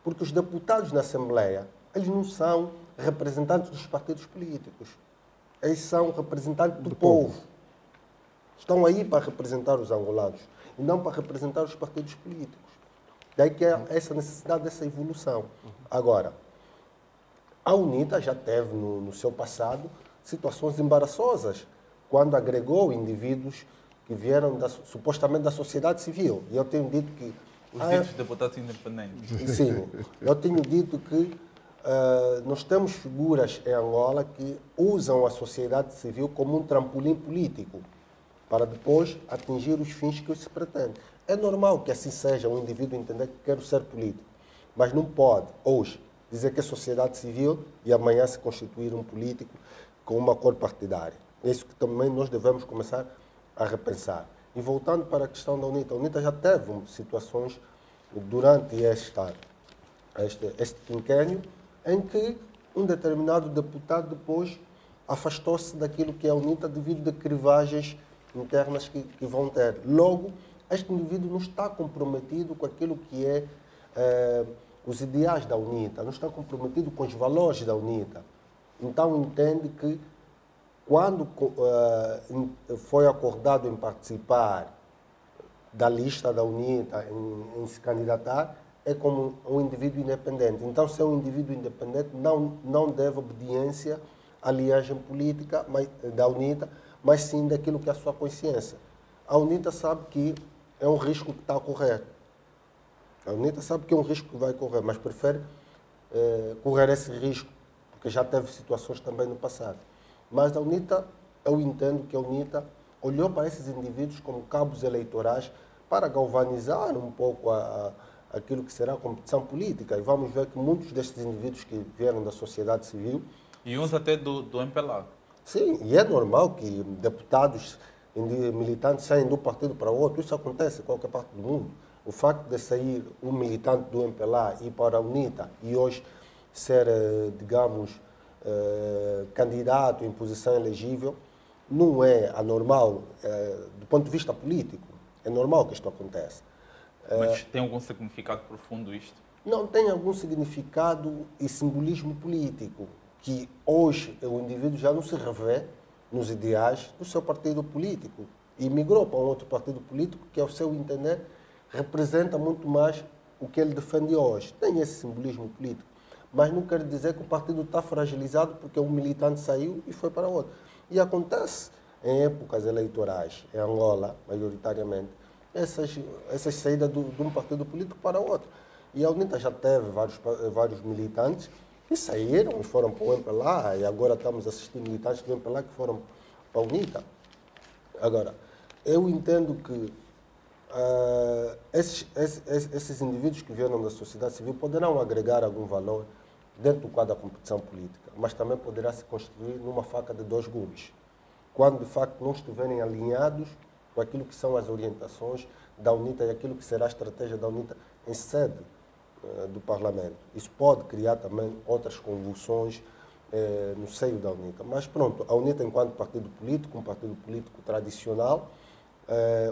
Porque os deputados na Assembleia, eles não são representantes dos partidos políticos. Eles são representantes do povo. Estão aí para representar os angolanos e não para representar os partidos políticos. Daí que é essa necessidade dessa evolução. Agora, a UNITA já teve no seu passado situações embaraçosas, quando agregou indivíduos que vieram supostamente da sociedade civil. E eu tenho dito que... Os ditos deputados independentes. Sim, eu tenho dito que nós temos figuras em Angola que usam a sociedade civil como um trampolim político para depois atingir os fins que se pretende. É normal que assim seja, um indivíduo entender que quer ser político, mas não pode, hoje, dizer que é sociedade civil e amanhã se constituir um político com uma cor partidária. É isso que também nós devemos começar a repensar. E voltando para a questão da UNITA, a UNITA já teve situações durante este quinquênio em que um determinado deputado depois afastou-se daquilo que é a UNITA devido a crivagens internas que vão ter. Logo, este indivíduo não está comprometido com aquilo que é os ideais da UNITA, não está comprometido com os valores da UNITA. Então, entende que quando foi acordado em participar da lista da UNITA, em se candidatar, é como um indivíduo independente. Então, se é um indivíduo independente, não deve obediência à linhagem política da UNITA, mas sim daquilo que é a sua consciência. A UNITA sabe que é um risco que está a correr. A UNITA sabe que é um risco que vai correr, mas prefere correr esse risco, porque já teve situações também no passado. Mas a UNITA, eu entendo que a UNITA olhou para esses indivíduos como cabos eleitorais para galvanizar um pouco aquilo que será a competição política. E vamos ver que muitos destes indivíduos que vieram da sociedade civil... E uns até do MPLA. Sim, e é normal que deputados militantes saem de um partido para outro. Isso acontece em qualquer parte do mundo. O facto de sair um militante do MPLA e ir para a UNITA e hoje ser, digamos, candidato em posição elegível, não é anormal do ponto de vista político. É normal que isto aconteça. Mas tem algum significado profundo isto? Não tem algum significado e simbolismo político, que hoje o indivíduo já não se revê nos ideais do seu partido político e migrou para um outro partido político que, ao seu entender, representa muito mais o que ele defende hoje. Tem esse simbolismo político, mas não quer dizer que o partido está fragilizado porque um militante saiu e foi para outro. E acontece em épocas eleitorais, em Angola, maioritariamente, essas saídas de um partido político para outro. E a UNITA já teve vários militantes que saíram e foram para o MPLA, e agora estamos assistindo militantes do MPLA que foram para a UNITA. Agora, eu entendo que esses indivíduos que vieram da sociedade civil poderão agregar algum valor dentro do quadro da competição política, mas também poderá se constituir numa faca de dois gumes, quando de facto não estiverem alinhados com aquilo que são as orientações da UNITA e aquilo que será a estratégia da UNITA em sede do Parlamento. Isso pode criar também outras convulsões no seio da UNITA. Mas pronto, a UNITA enquanto partido político, um partido político tradicional,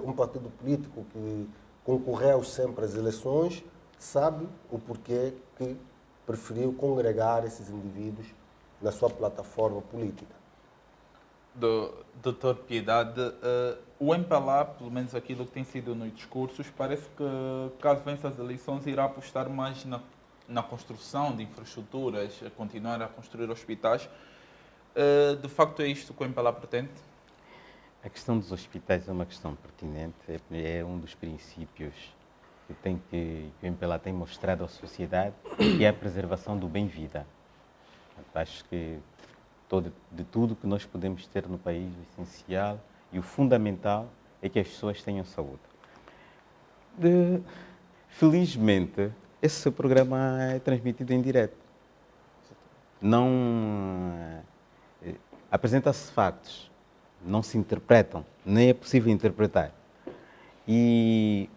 um partido político que concorreu sempre às eleições, sabe o porquê que preferiu congregar esses indivíduos na sua plataforma política. Doutor Piedade, o MPLA, pelo menos aquilo que tem sido nos discursos, parece que, caso vença as eleições, irá apostar mais na construção de infraestruturas, a continuar a construir hospitais. De facto, é isto que o MPLA pretende? A questão dos hospitais é uma questão pertinente, é um dos princípios que o MPLA tem mostrado à sociedade, que é a preservação do bem-vida. Acho que de tudo que nós podemos ter no país, o essencial e o fundamental é que as pessoas tenham saúde. Felizmente, esse programa é transmitido em direto. Não apresenta-se factos, não se interpretam, nem é possível interpretar. E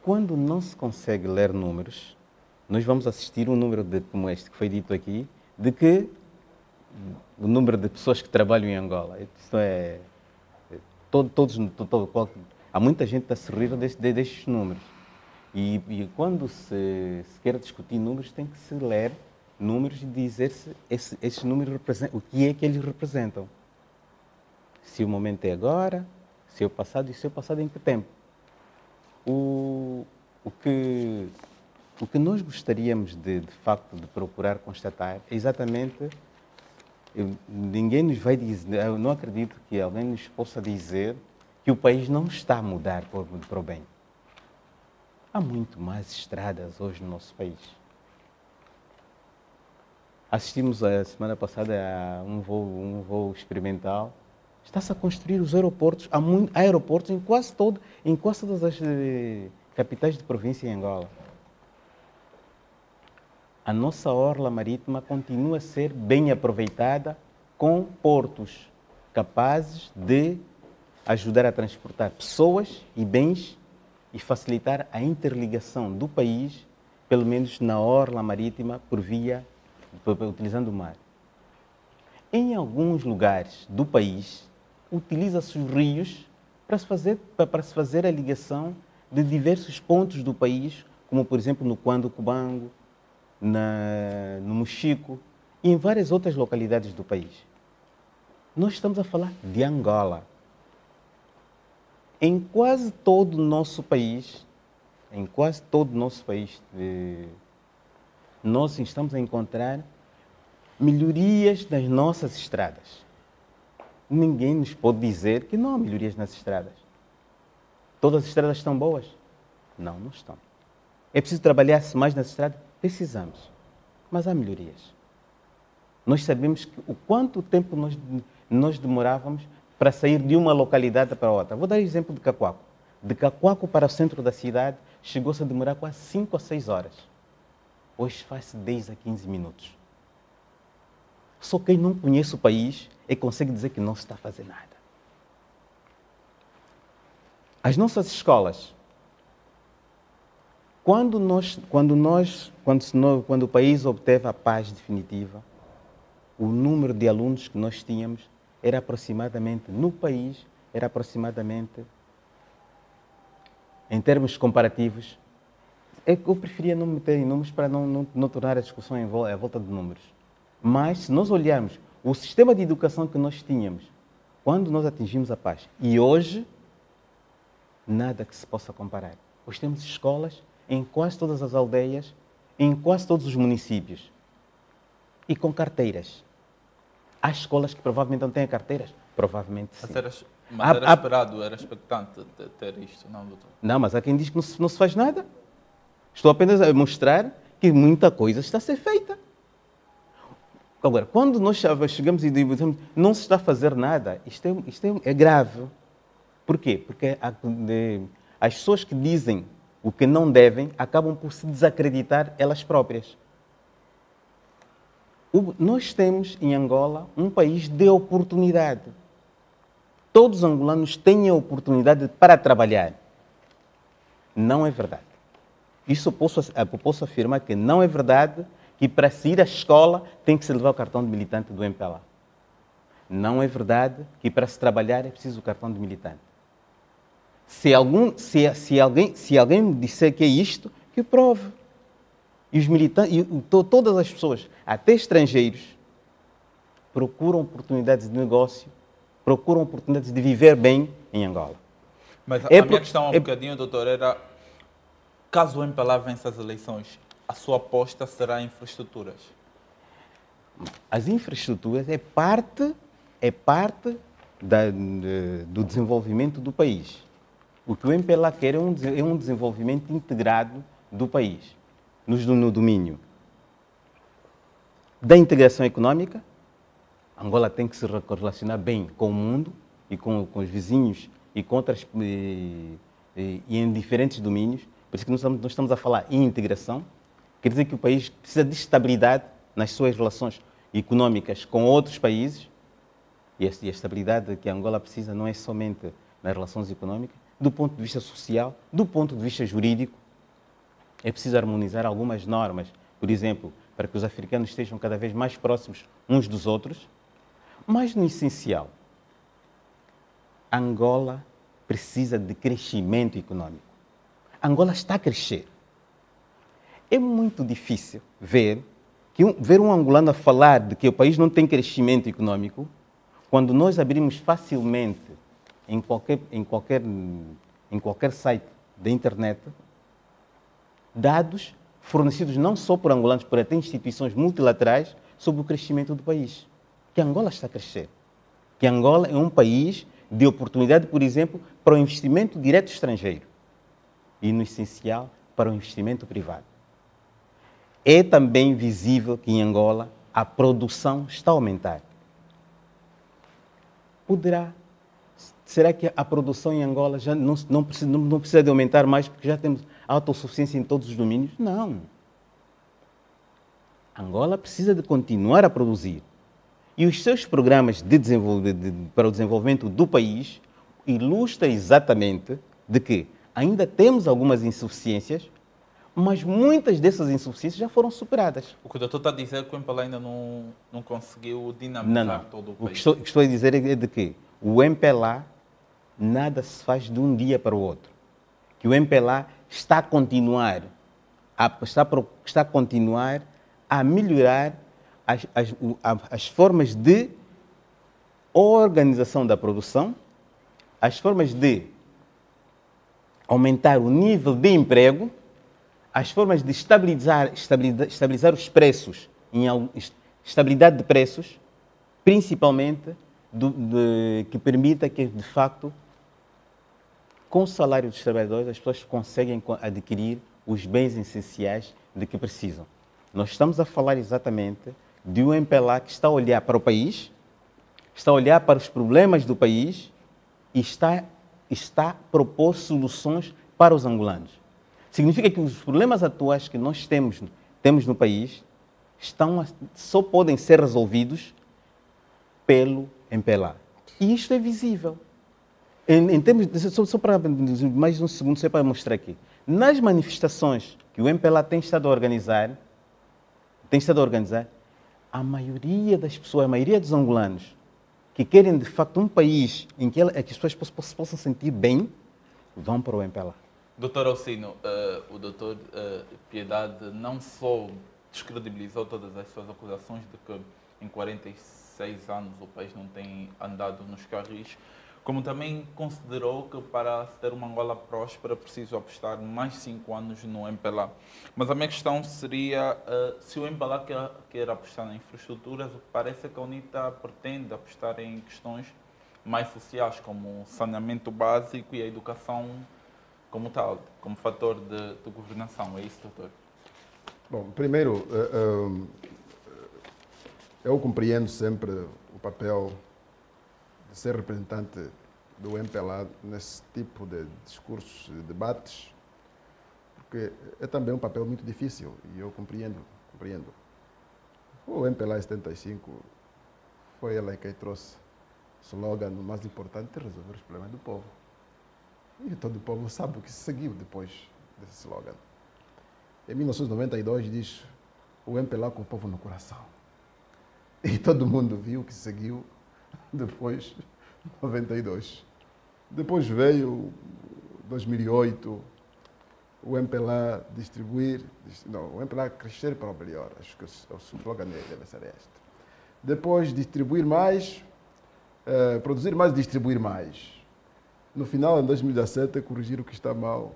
quando não se consegue ler números, nós vamos assistir um número como este que foi dito aqui, de que o número de pessoas que trabalham em Angola. Isso é... há muita gente a se rir destes números. E quando se quer discutir números, tem que se ler números e dizer se esses números representam, o que é que eles representam. Se o momento é agora, se é o passado e se é o passado em que tempo. O que nós gostaríamos de facto de procurar constatar é exatamente, ninguém nos vai dizer, eu não acredito que alguém nos possa dizer que o país não está a mudar para o bem. Há muito mais estradas hoje no nosso país. Assistimos a semana passada a um voo experimental. Está-se a construir os aeroportos. Há aeroportos em quase todas as capitais de província em Angola. A nossa orla marítima continua a ser bem aproveitada com portos capazes de ajudar a transportar pessoas e bens e facilitar a interligação do país, pelo menos na orla marítima, utilizando o mar. Em alguns lugares do país, utiliza-se os rios para se fazer a ligação de diversos pontos do país, como por exemplo no Cuando Cubango, no Mochico e em várias outras localidades do país. Nós estamos a falar de Angola. Em quase todo o nosso país, nós estamos a encontrar melhorias nas nossas estradas. Ninguém nos pode dizer que não há melhorias nas estradas. Todas as estradas estão boas? Não, não estão. É preciso trabalhar-se mais nas estradas? Precisamos. Mas há melhorias. Nós sabemos o quanto tempo nós demorávamos para sair de uma localidade para outra. Vou dar o exemplo de Cacoaco. De Cacoaco para o centro da cidade, chegou-se a demorar quase 5 ou 6 horas. Hoje faz-se 10 a 15 minutos. Só quem não conhece o país é que consegue dizer que não se está a fazer nada. As nossas escolas, quando o país obteve a paz definitiva, o número de alunos que nós tínhamos era aproximadamente, no país, em termos comparativos, eu preferia não meter em números para não tornar a discussão à volta de números. Mas, se nós olharmos o sistema de educação que nós tínhamos quando nós atingimos a paz e hoje, nada que se possa comparar. Hoje temos escolas em quase todas as aldeias, em quase todos os municípios e com carteiras. Há escolas que provavelmente não têm carteiras? Provavelmente sim. Mas era esperado, era expectante de ter isto, não, doutor? Não, mas há quem diz que não se faz nada. Estou apenas a mostrar que muita coisa está a ser feita. Agora, quando nós chegamos e dizemos não se está a fazer nada, isto é grave. Por quê? Porque as pessoas que dizem o que não devem acabam por se desacreditar elas próprias. Nós temos em Angola um país de oportunidade. Todos os angolanos têm a oportunidade para trabalhar. Não é verdade. Isso eu posso afirmar que não é verdade que para se ir à escola tem que se levar o cartão de militante do MPLA. Não é verdade que para se trabalhar é preciso o cartão de militante. Se alguém me disser que é isto, que prove. E os militantes, todas as pessoas, até estrangeiros, procuram oportunidades de negócio, procuram oportunidades de viver bem em Angola. Mas a minha questão um bocadinho, doutor, era caso o MPLA vença as eleições, a sua aposta será em infraestruturas? As infraestruturas é parte do desenvolvimento do país. O que o MPLA quer é um desenvolvimento integrado do país, no domínio da integração econômica. Angola tem que se relacionar bem com o mundo e com os vizinhos e em diferentes domínios. Por isso que nós estamos a falar em integração. Quer dizer que o país precisa de estabilidade nas suas relações econômicas com outros países. E a estabilidade que a Angola precisa não é somente nas relações econômicas, do ponto de vista social, do ponto de vista jurídico. É preciso harmonizar algumas normas. Por exemplo, para que os africanos estejam cada vez mais próximos uns dos outros, mas no essencial, Angola precisa de crescimento econômico. Angola está a crescer. É muito difícil ver um angolano a falar de que o país não tem crescimento econômico quando nós abrimos facilmente em qualquer site da internet dados fornecidos não só por angolanos, por até instituições multilaterais sobre o crescimento do país. Que Angola está a crescer. Que Angola é um país de oportunidade, por exemplo, para o investimento direto estrangeiro e, no essencial, para o investimento privado. É também visível que em Angola a produção está a aumentar. Será que a produção em Angola já não precisa de aumentar mais porque já temos autossuficiência em todos os domínios? Não. Angola precisa de continuar a produzir. E os seus programas para o desenvolvimento do país ilustram exatamente de que ainda temos algumas insuficiências, mas muitas dessas insuficiências já foram superadas. O que o doutor está a dizer é que o MPLA ainda não conseguiu dinamizar todo o país. O que estou a dizer é de que o MPLA nada se faz de um dia para o outro. Que o MPLA está a continuar a melhorar as formas de organização da produção, as formas de aumentar o nível de emprego, as formas de estabilizar os preços, estabilidade de preços, principalmente que permita que, de facto, com o salário dos trabalhadores, as pessoas conseguem adquirir os bens essenciais de que precisam. Nós estamos a falar exatamente de um MPLA que está a olhar para o país, está a olhar para os problemas do país e está a propor soluções para os angolanos. Significa que os problemas atuais que nós temos no país só podem ser resolvidos pelo MPLA. E isto é visível. Em termos só para mais um segundo, só para mostrar aqui. Nas manifestações que o MPLA tem estado a organizar, a maioria das pessoas, a maioria dos angolanos que querem de facto um país em que as pessoas possam sentir bem, vão para o MPLA. Doutor Alcino, o doutor Piedade não só descredibilizou todas as suas acusações de que em 46 anos o país não tem andado nos carris, como também considerou que para se ter uma Angola próspera preciso apostar mais 5 anos no MPLA. Mas a minha questão seria se o MPLA quer apostar na infraestruturas, o que parece é que a UNITA pretende apostar em questões mais sociais, como o saneamento básico e a educação como tal, como fator de governação. É isso, doutor? Bom, primeiro, eu compreendo sempre o papel de ser representante do MPLA nesse tipo de discursos, de debates, porque é também um papel muito difícil e eu compreendo. O MPLA 75 foi ela que trouxe o slogan: o mais importante é resolver os problemas do povo. E todo o povo sabe o que se seguiu depois desse slogan. Em 1992 diz: o MPLA com o povo no coração. E todo mundo viu o que se seguiu depois de 92. Depois veio 2008, o MPLA o MPLA crescer para o melhor. Acho que o slogan deve ser este. Depois distribuir mais, produzir mais e distribuir mais. No final, em 2017, corrigir o que está mal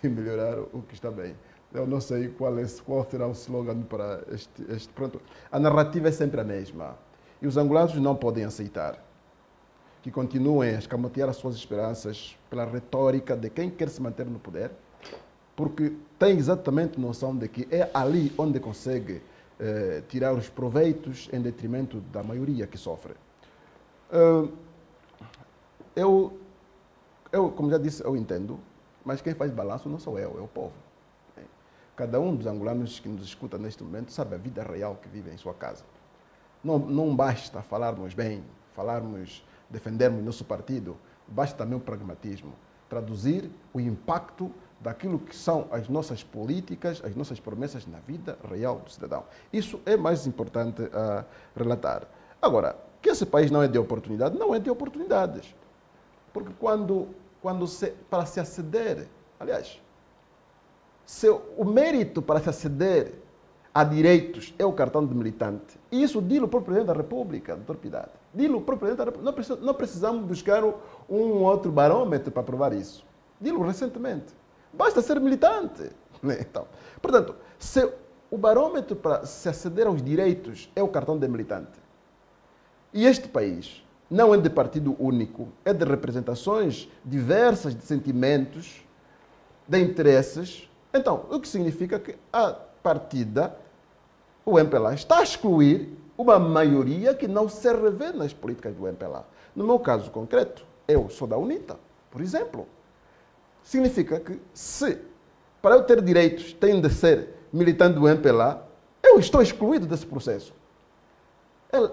e melhorar o que está bem. Eu não sei qual será o slogan para este. Pronto. A narrativa é sempre a mesma. E os angolanos não podem aceitar que continuem a escamotear as suas esperanças pela retórica de quem quer se manter no poder, porque tem exatamente noção de que é ali onde consegue tirar os proveitos em detrimento da maioria que sofre. Eu, como já disse, eu entendo, mas quem faz balanço não sou eu, é o povo. Cada um dos angolanos que nos escuta neste momento sabe a vida real que vive em sua casa. Não basta falarmos bem, defendermos nosso partido, basta também o pragmatismo. Traduzir o impacto daquilo que são as nossas políticas, as nossas promessas na vida real do cidadão. Isso é mais importante a relatar. Agora, que esse país não é de oportunidade, não é de oportunidades. Porque para se aceder, aliás, o mérito para se aceder a direitos é o cartão de militante. E isso dilo para o Presidente da República, Dr. Piedade. Dilo para o Presidente da República. Não precisamos buscar um outro barômetro para provar isso. Dilo recentemente. Basta ser militante. Então, portanto, se o barômetro para se aceder aos direitos é o cartão de militante, e este país não é de partido único, é de representações diversas de sentimentos, de interesses, então, o que significa que a partida, o MPLA está a excluir uma maioria que não se revê nas políticas do MPLA. No meu caso concreto, eu sou da UNITA, por exemplo. Significa que se, para eu ter direitos, tenho de ser militante do MPLA, eu estou excluído desse processo.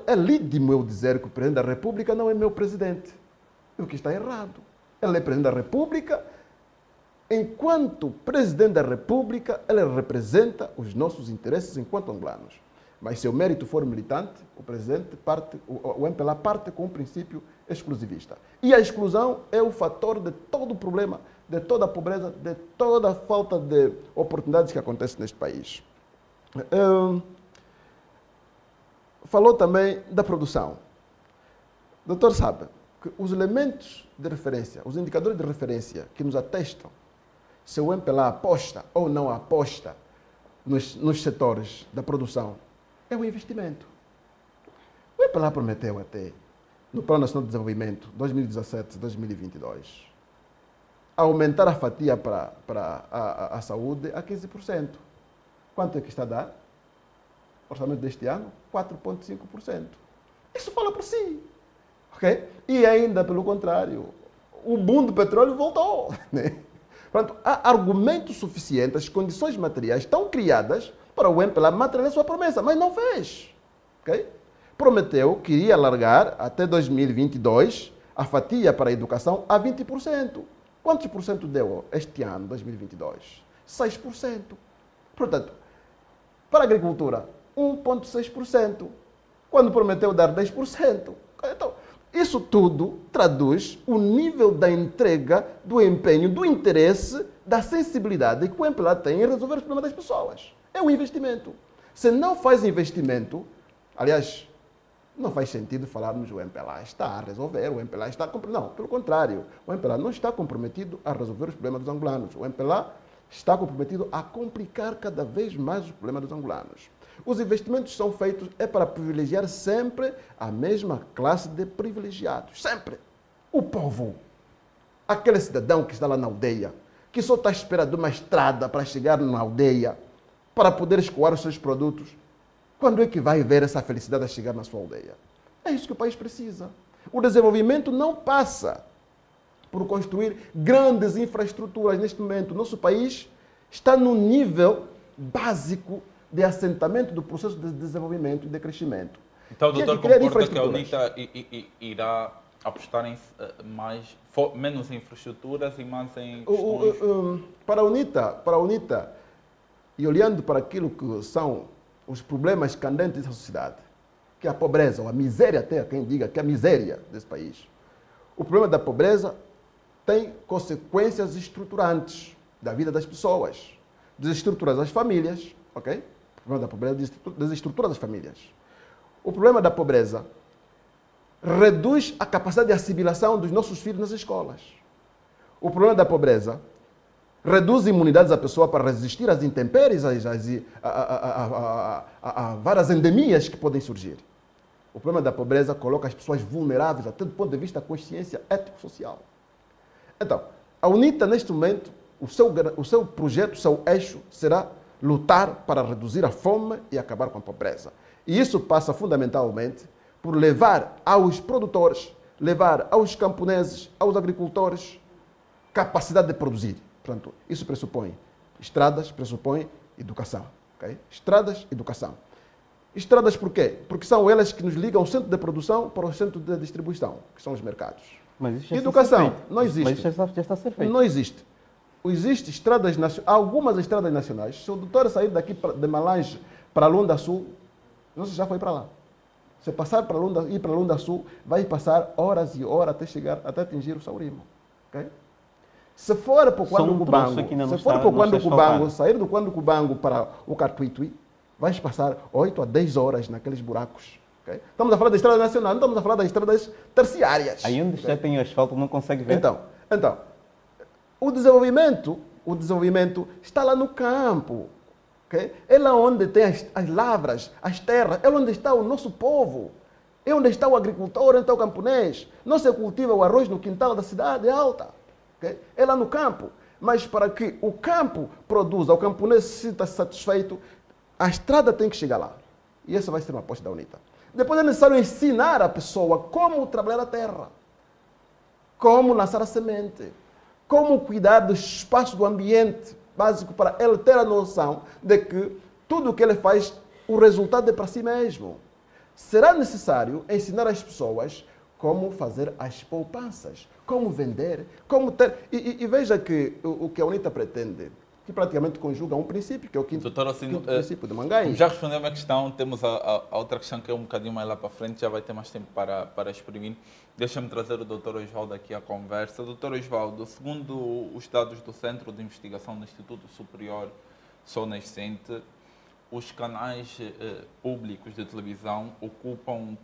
É lídimo eu dizer que o Presidente da República não é meu presidente. O que está errado. Ele é Presidente da República. Enquanto Presidente da República, ele representa os nossos interesses enquanto angolanos. Mas se o mérito for militante, o Presidente parte, o MPLA parte com um princípio exclusivista. E a exclusão é o fator de todo o problema, de toda a pobreza, de toda a falta de oportunidades que acontece neste país. Falou também da produção. O doutor sabe que os elementos de referência, os indicadores de referência que nos atestam se o MPLA aposta ou não aposta nos setores da produção é o investimento. O MPLA prometeu até, no Plano Nacional de Desenvolvimento 2017-2022, aumentar a fatia para a saúde a 15%. Quanto é que está a dar? O orçamento deste ano, 4,5%. Isso fala por si. Okay? E ainda, pelo contrário, o boom do petróleo voltou. Né? Portanto, há argumentos suficientes, as condições materiais estão criadas para o MPLA materializar sua promessa, mas não fez. Okay? Prometeu que iria alargar até 2022 a fatia para a educação a 20%. Quantos por cento deu este ano, 2022? 6%. Portanto, para a agricultura, 1,6%. Quando prometeu dar 10%. Então, isso tudo traduz o nível da entrega, do empenho, do interesse, da sensibilidade que o MPLA tem em resolver os problemas das pessoas. É um investimento. Se não faz investimento, aliás, não faz sentido falarmos o MPLA está a resolver, o MPLA está... Não, pelo contrário, o MPLA não está comprometido a resolver os problemas dos angolanos. O MPLA está comprometido a complicar cada vez mais os problemas dos angolanos. Os investimentos são feitos para privilegiar sempre a mesma classe de privilegiados. Sempre. O povo. Aquele cidadão que está lá na aldeia, que só está esperando uma estrada para chegar na aldeia, para poder escoar os seus produtos. Quando é que vai ver essa felicidade a chegar na sua aldeia? É isso que o país precisa. O desenvolvimento não passa por construir grandes infraestruturas. Neste momento, o nosso país está no nível básico de assentamento do processo de desenvolvimento e de crescimento. Então, doutor, concorda que a UNITA irá apostar em menos infraestruturas e mais em questões... Para a UNITA, e olhando para aquilo que são os problemas candentes da sociedade, que é a pobreza, ou a miséria até, quem diga que é a miséria desse país. O problema da pobreza tem consequências estruturantes da vida das pessoas, desestruturas das famílias, ok? O problema da pobreza desestrutura das famílias. O problema da pobreza reduz a capacidade de assimilação dos nossos filhos nas escolas. O problema da pobreza reduz imunidades da pessoa para resistir às intempéries, a várias endemias que podem surgir. O problema da pobreza coloca as pessoas vulneráveis, até do ponto de vista da consciência ético-social. Então, a UNITA, neste momento, o seu projeto, o seu eixo será lutar para reduzir a fome e acabar com a pobreza. E isso passa fundamentalmente por levar aos produtores, levar aos camponeses, aos agricultores, capacidade de produzir. Portanto, isso pressupõe estradas, pressupõe educação. Okay? Estradas, educação. Estradas por quê? Porque são elas que nos ligam o centro de produção para o centro de distribuição, que são os mercados. Mas isso educação, não existe. Mas isso já está a ser feito. Não existe. existem estradas nacionais, algumas estradas nacionais. Se o doutor sair daqui de Malange para Lunda Sul, você já foi para lá. Se passar para Lunda, ir para Lunda Sul, vai passar horas e horas até chegar, até atingir o Saurimo. Okay? Se for para o Quando Cubango, sair do Quando Cubango para o Catuitui, vai passar 8 a 10 horas naqueles buracos. Okay? Estamos a falar da estrada nacional, não estamos a falar das estradas terciárias. Aí onde já tem o asfalto não consegue ver. Então o desenvolvimento está lá no campo. Okay? É lá onde tem as lavras, as terras, é onde está o nosso povo. É onde está o agricultor, onde está o camponês. Não se cultiva o arroz no quintal da cidade alta. Okay? É lá no campo. Mas para que o campo produza, o camponês se sinta satisfeito, a estrada tem que chegar lá. E essa vai ser uma aposta da UNITA. Depois é necessário ensinar a pessoa como trabalhar a terra, como lançar a semente, como cuidar do espaço do ambiente básico para ele ter a noção de que tudo o que ele faz, o resultado é para si mesmo. Será necessário ensinar as pessoas como fazer as poupanças, como vender, como ter... E veja que o que a UNITA pretende, que praticamente conjuga um princípio, que é o quinto princípio de Mangai. Já respondeu a minha questão, temos a outra questão que é um bocadinho mais lá para frente, já vai ter mais tempo para exprimir. Deixa-me trazer o Dr. Osvaldo aqui à conversa. Dr. Osvaldo, segundo os dados do Centro de Investigação do Instituto Superior Sonascente, os canais públicos de televisão ocupam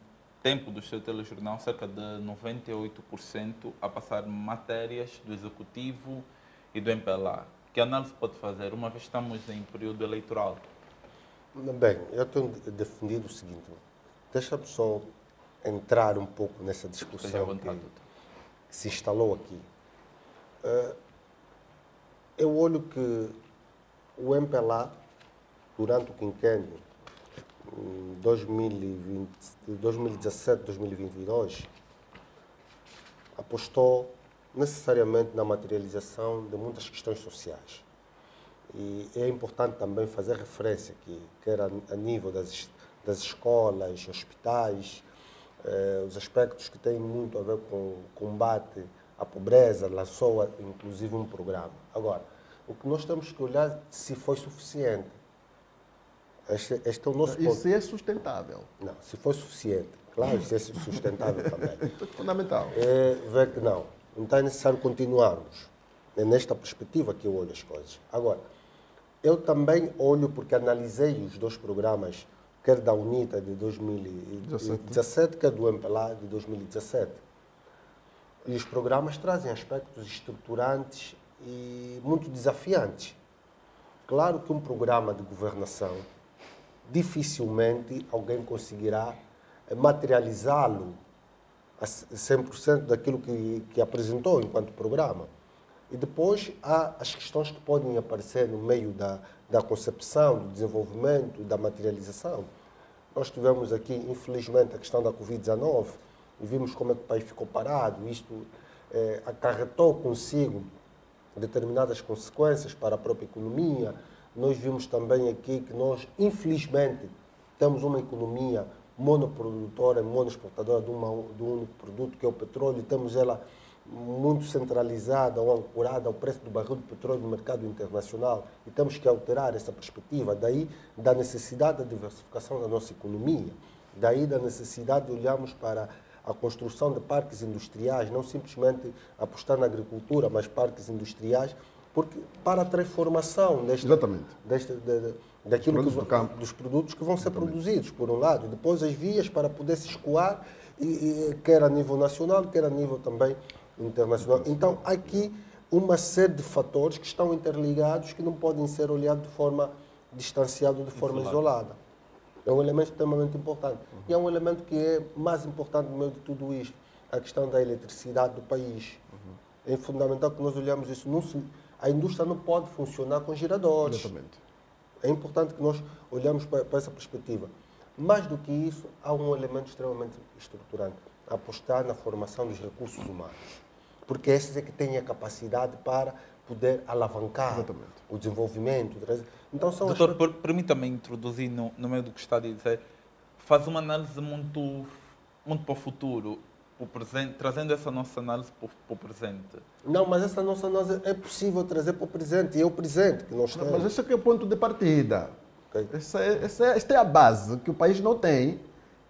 tempo do seu telejornal cerca de 98% a passar matérias do Executivo e do MPLA. Que análise pode fazer, uma vez que estamos em período eleitoral? Bem, eu tenho defendido o seguinte, deixa-me só entrar um pouco nessa discussão que se instalou aqui. Eu olho que o MPLA, durante o quinquênio 2017-2022, apostou necessariamente na materialização de muitas questões sociais. E é importante também fazer referência que quer a nível das escolas, hospitais, os aspectos que têm muito a ver com o combate à pobreza, lançou inclusive um programa. Agora, o que nós temos que olhar se foi suficiente. Este é o nosso ponto. E se é sustentável. Não, se foi suficiente. Claro, se é sustentável também. É fundamental. É ver que não. Então é necessário continuarmos. É nesta perspectiva que eu olho as coisas. Agora, eu também olho, porque analisei os dois programas, quer da UNITA de 2017, quer do MPLA de 2017. E os programas trazem aspectos estruturantes e muito desafiantes. Claro que um programa de governação, dificilmente alguém conseguirá materializá-lo a 100% daquilo que apresentou enquanto programa. E depois há as questões que podem aparecer no meio da concepção, do desenvolvimento, da materialização. Nós tivemos aqui, infelizmente, a questão da Covid-19 e vimos como é que o país ficou parado. Isto acarretou consigo determinadas consequências para a própria economia. Nós vimos também aqui que nós, infelizmente, temos uma economia monoprodutora, monoexportadora de um único produto, que é o petróleo, e temos ela muito centralizada ou ancorada ao preço do barril de petróleo no mercado internacional, e temos que alterar essa perspectiva, daí da necessidade da diversificação da nossa economia, daí da necessidade de olharmos para a construção de parques industriais, não simplesmente apostar na agricultura, mas parques industriais, porque para a transformação daquilo dos produtos que vão ser produzidos, por um lado, e depois as vias para poder se escoar, quer a nível nacional, quer a nível também internacional. Então, há aqui uma série de fatores que estão interligados, que não podem ser olhados de forma distanciada, de forma isolada. É um elemento extremamente importante. E é um elemento que é mais importante no meio de tudo isto, a questão da eletricidade do país. É fundamental que nós olhemos isso. A indústria não pode funcionar com geradores. Exatamente. É importante que nós olhemos para essa perspectiva. Mais do que isso, há um elemento extremamente estruturante, apostar na formação dos recursos humanos. Porque esses é que têm a capacidade para poder alavancar o desenvolvimento. Então, são doutor, permita-me introduzir no meio do que está a dizer, faz uma análise muito para o futuro. o presente, trazendo essa nossa análise para o presente. Não, mas essa nossa análise é possível trazer para o presente, e é o presente que nós temos. Mas esse aqui é o ponto de partida. Ok. Esta é a base que o país não tem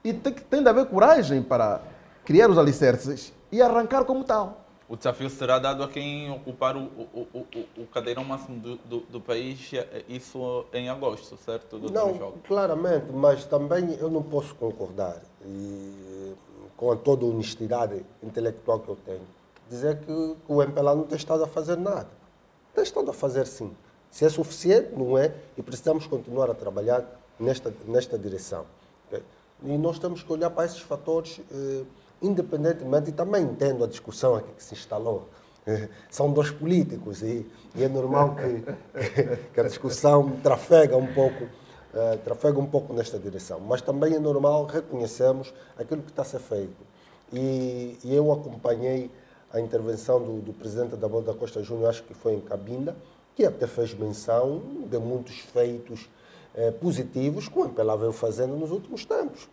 e tem de haver coragem para criar os alicerces e arrancar como tal. O desafio será dado a quem ocupar o cadeirão máximo do país, isso em agosto, certo, Dr. Não, João? claramente, mas também eu não posso concordar, e com toda a honestidade intelectual que eu tenho, dizer que o MPLA não tem estado a fazer nada. Tem estado a fazer sim. Se é suficiente, não é, e precisamos continuar a trabalhar nesta direção. Okay? E nós temos que olhar para esses fatores independentemente, e também entendo a discussão aqui que se instalou. São dois políticos e é normal que a discussão trafega um pouco nesta direção. Mas também é normal reconhecermos aquilo que está a ser feito. E eu acompanhei a intervenção do presidente da Boa da Costa Júnior, acho que foi em Cabinda, que até fez menção de muitos feitos positivos que o MPLA veio fazendo nos últimos tempos.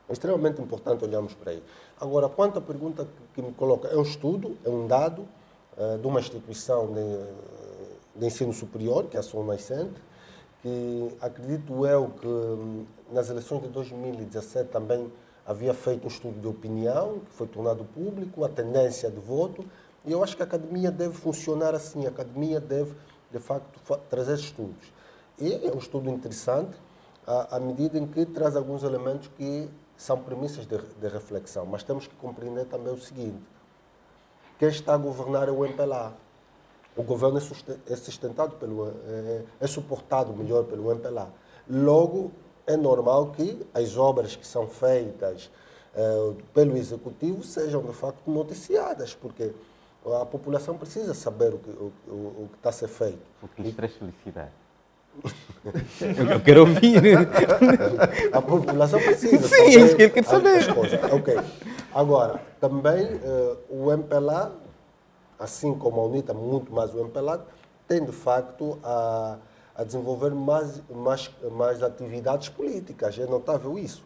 É extremamente importante olharmos para aí. Agora, quanto à pergunta que me coloca, é um estudo, é um dado de uma instituição de ensino superior, que é a Sol Nascente, que acredito eu que nas eleições de 2017 também havia feito um estudo de opinião, que foi tornado público, a tendência de voto, e eu acho que a academia deve funcionar assim, a academia deve, de facto, trazer estudos. E é um estudo interessante, à medida em que traz alguns elementos que são premissas de reflexão, mas temos que compreender também o seguinte: quem está a governar é o MPLA. O governo é sustentado é suportado melhor pelo MPLA. Logo, é normal que as obras que são feitas pelo Executivo sejam, de facto, noticiadas, porque a população precisa saber o que está a ser feito. O que lhes traz felicidade. Eu quero ouvir. A população precisa Sim, saber. é isso que ele quer saber. As coisas. Ok. Agora, também o MPLA, assim como a UNITA, muito mais o MPLA, tem de facto a desenvolver mais atividades políticas. É notável isso.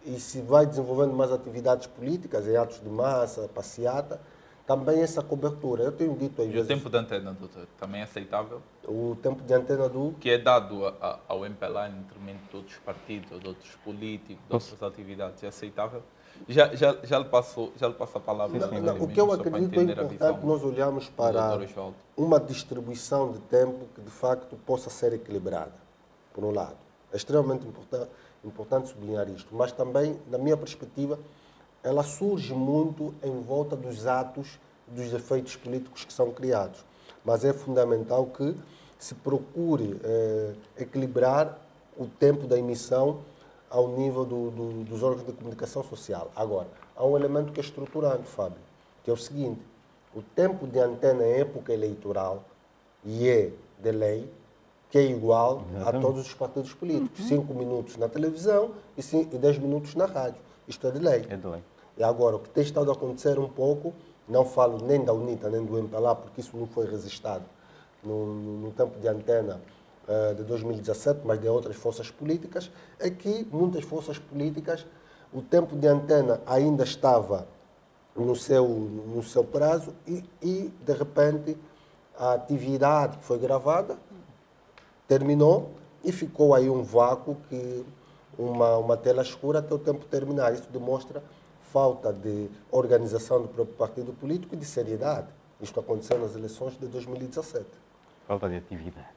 E se vai desenvolvendo mais atividades políticas, em atos de massa, passeata, também essa cobertura. Eu tenho dito às E vezes... o tempo de antena, doutor, também é aceitável? O tempo de antena Que é dado ao MPLA em detrimento de outros partidos, de outros políticos, de outras atividades, é aceitável? Já lhe passo a palavra. O que eu acredito é importante nós olharmos para uma distribuição de tempo que de facto possa ser equilibrada, por um lado. É extremamente importante sublinhar isto, mas também, na minha perspectiva, ela surge muito em volta dos atos, dos efeitos políticos que são criados. Mas é fundamental que se procure equilibrar o tempo da emissão ao nível dos órgãos de comunicação social. Agora, há um elemento que é estruturante, Fábio, que é o seguinte: o tempo de antena em época eleitoral e é de lei, que é igual a todos os partidos políticos. 5 minutos na televisão e 10 minutos na rádio. Isto é de lei. É de lei. E agora, o que tem estado a acontecer um pouco, não falo nem da UNITA, nem do MPLA, porque isso não foi registrado no tempo de antena de 2017, mas de outras forças políticas, é que muitas forças políticas, o tempo de antena ainda estava no seu prazo e de repente, a atividade que foi gravada terminou e ficou aí um vácuo, uma tela escura até o tempo terminar. Isso demonstra falta de organização do próprio partido político e de seriedade. Isto aconteceu nas eleições de 2017. Falta de atividade.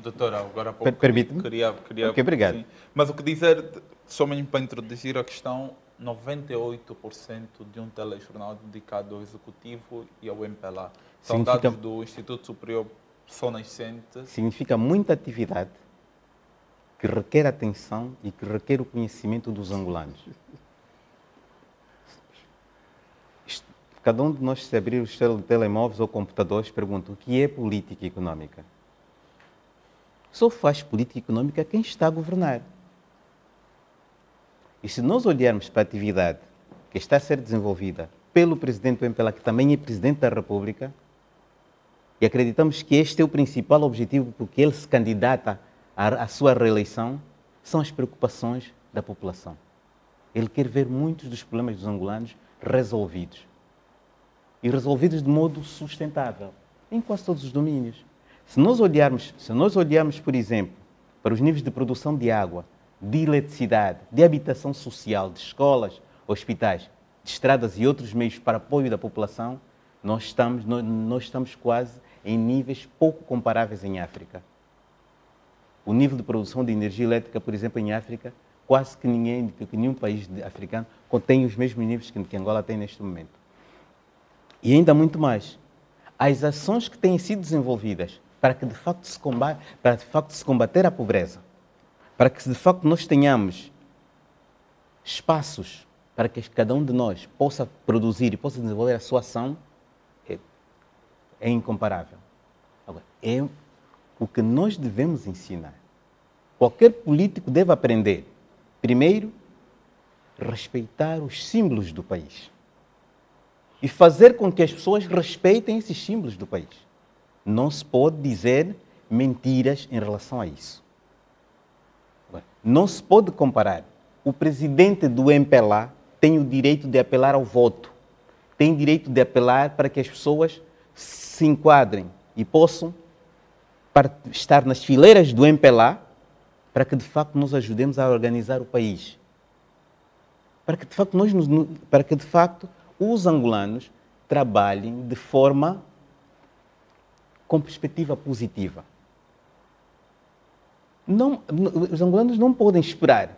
Doutora, agora há pouco Permite-me? queria Ok, obrigado. Sim. Mas o que dizer, só mesmo para introduzir a questão, 98% de um telejornal dedicado ao Executivo e ao MPLA. São dados do Instituto Superior Sol Nascente. Significa muita atividade que requer atenção e que requer o conhecimento dos angolanos. Cada um de nós, se abrir os telemóveis ou computadores, pergunta o que é política econômica. Só faz política econômica quem está a governar. E se nós olharmos para a atividade que está a ser desenvolvida pelo presidente do MPLA, que também é presidente da República, e acreditamos que este é o principal objetivo porque ele se candidata à sua reeleição, são as preocupações da população. Ele quer ver muitos dos problemas dos angolanos resolvidos. E resolvidos de modo sustentável, em quase todos os domínios. Se nós olharmos, por exemplo, para os níveis de produção de água, de eletricidade, de habitação social, de escolas, hospitais, de estradas e outros meios para apoio da população, nós estamos quase em níveis pouco comparáveis em África. O nível de produção de energia elétrica, por exemplo, em África, quase que nenhum país africano contém os mesmos níveis que Angola tem neste momento. E ainda muito mais. As ações que têm sido desenvolvidas para que de facto se combater a pobreza, para que de facto nós tenhamos espaços para que cada um de nós possa produzir e possa desenvolver a sua ação, é incomparável. Agora, é o que nós devemos ensinar. Qualquer político deve aprender, primeiro, respeitar os símbolos do país e fazer com que as pessoas respeitem esses símbolos do país. Não se pode dizer mentiras em relação a isso. Não se pode comparar. O presidente do MPLA tem o direito de apelar ao voto, tem direito de apelar para que as pessoas se enquadrem e possam estar nas fileiras do MPLA para que de facto nos ajudemos a organizar o país. Para que de facto os angolanos trabalhem de forma com perspectiva positiva. Os angolanos não podem esperar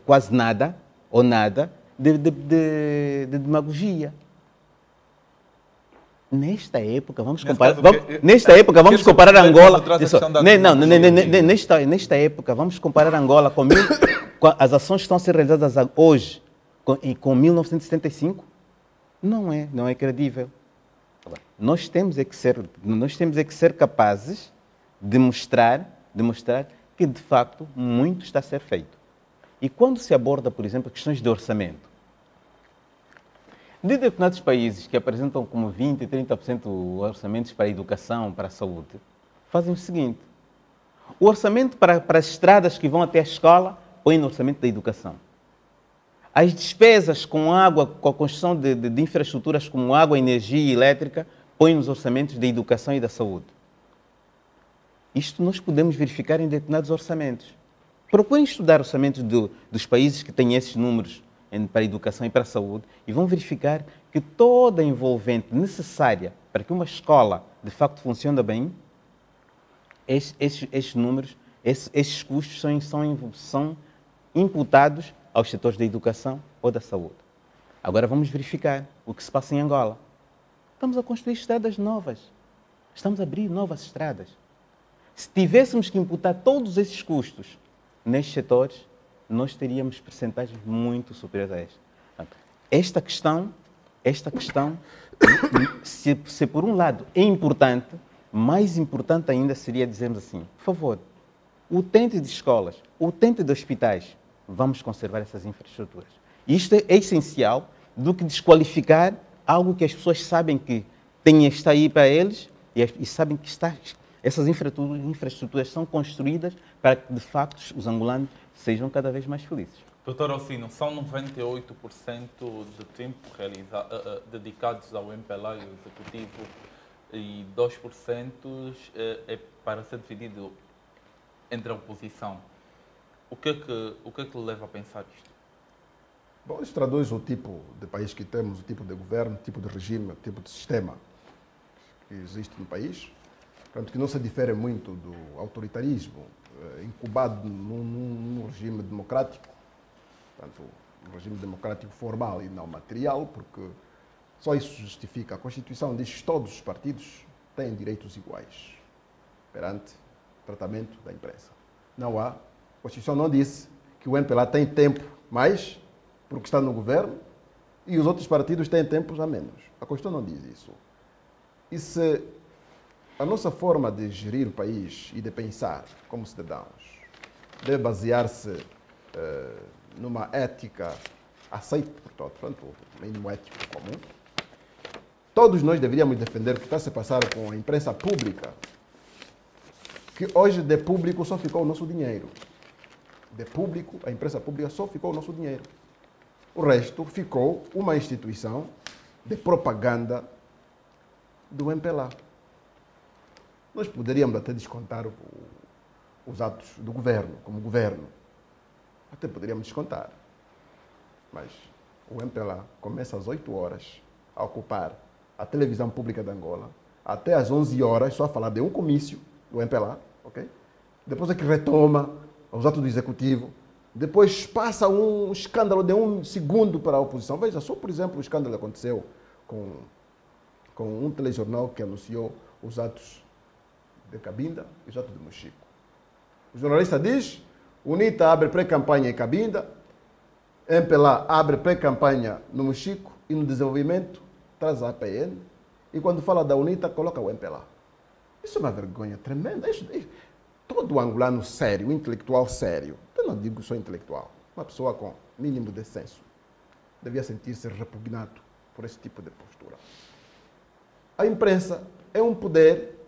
quase nada ou nada de demagogia. Nesta época, vamos comparar Angola. Nesta época, vamos comparar Angola com as ações que estão a ser realizadas hoje e com 1975. Não é credível. Nós temos que ser capazes de mostrar que, de facto, muito está a ser feito. E quando se aborda, por exemplo, questões de orçamento, de determinados países que apresentam como 20% e 30% orçamentos para a educação, para a saúde, fazem o seguinte: o orçamento para as estradas que vão até a escola põe no orçamento da educação. As despesas com água, com a construção de infraestruturas como água, energia e elétrica, põe nos orçamentos da educação e da saúde. Isto nós podemos verificar em determinados orçamentos. Procurem estudar orçamentos dos países que têm esses números para a educação e para a saúde e vão verificar que toda a envolvente necessária para que uma escola de facto funcione bem, esses números, esses custos são imputados aos setores da educação ou da saúde. Agora vamos verificar o que se passa em Angola. Estamos a construir estradas novas. Estamos a abrir novas estradas. Se tivéssemos que imputar todos esses custos nestes setores, nós teríamos percentagens muito superiores a esta. Esta questão, se por um lado é importante, mais importante ainda seria dizermos assim: por favor, utente de escolas, utente de hospitais, vamos conservar essas infraestruturas. Isto é essencial do que desqualificar algo que as pessoas sabem que está aí para eles e sabem que essas infraestruturas são construídas para que, de facto, os angolanos sejam cada vez mais felizes. Doutor Alcino, são 98% de tempo dedicados ao MPLA e ao Executivo e 2% é para ser dividido entre a oposição. O que é que lhe leva a pensar isto? Bom, isso traduz o tipo de país que temos, o tipo de governo, o tipo de regime, o tipo de sistema que existe no país. Portanto, que não se difere muito do autoritarismo incubado num regime democrático, portanto, um regime democrático formal e não material, porque só isso justifica. A Constituição diz que todos os partidos têm direitos iguais perante o tratamento da imprensa. Não há. A Constituição não disse que o MPLA tem tempo mais porque está no governo e os outros partidos têm tempos a menos. A Constituição não diz isso. E se a nossa forma de gerir o país e de pensar como cidadãos deve basear-se numa ética aceita por todos, portanto, o mínimo ético comum, todos nós deveríamos defender o que está a se passar com a imprensa pública, que hoje de público só ficou o nosso dinheiro. de público, a imprensa pública, só ficou o nosso dinheiro. O resto ficou uma instituição de propaganda do MPLA. Nós poderíamos até descontar os atos do governo, como governo. Até poderíamos descontar. Mas o MPLA começa às 8 horas a ocupar a televisão pública de Angola, até às 11 horas, só a falar de um comício do MPLA, ok? Depois é que retoma os atos do executivo. Depois passa um escândalo de 1 segundo para a oposição. Veja, só por exemplo o escândalo que aconteceu com um telejornal que anunciou os atos de Cabinda e os atos de Mochico. O jornalista diz, UNITA abre pré-campanha em Cabinda, MPLA abre pré-campanha no Mochico e no desenvolvimento traz a APN, e quando fala da UNITA coloca o MPLA. Isso é uma vergonha tremenda. Todo angolano sério, intelectual sério, eu não digo só intelectual, uma pessoa com mínimo de senso, devia sentir-se repugnado por esse tipo de postura. A imprensa é um poder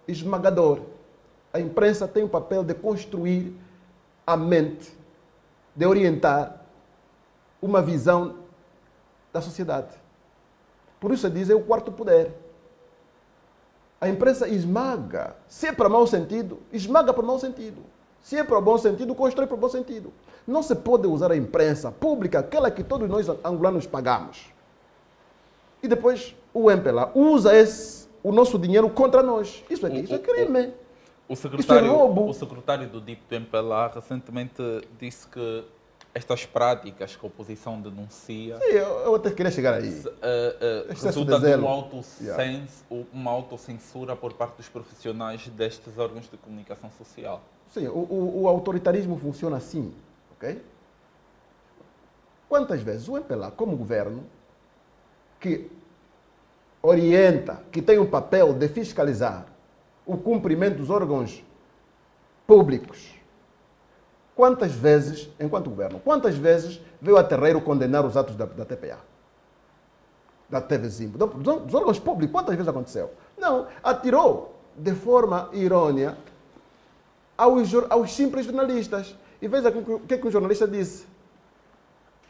esmagador. A imprensa tem o papel de construir a mente, de orientar uma visão da sociedade. Por isso se diz, é o quarto poder. A imprensa esmaga, se é para mau sentido, esmaga para mau sentido. Se é para o bom sentido, constrói para o bom sentido. Não se pode usar a imprensa pública, aquela que todos nós angolanos pagamos. E depois o MPLA usa o nosso dinheiro contra nós. Isso é crime. Isso é roubo. O secretário do DIP do MPLA recentemente disse que estas práticas que a oposição denuncia... Sim, eu até queria chegar aí. Resulta de uma autocensura por parte dos profissionais destes órgãos de comunicação social. Sim, o autoritarismo funciona assim, ok? Quantas vezes o MPLA, como governo, que orienta, que tem o papel de fiscalizar o cumprimento dos órgãos públicos, quantas vezes, enquanto governo, quantas vezes veio a terreiro condenar os atos da TPA, da TV Zimbo, dos órgãos públicos, quantas vezes aconteceu? Não, atirou de forma irônica aos simples jornalistas. E veja o que o jornalista disse.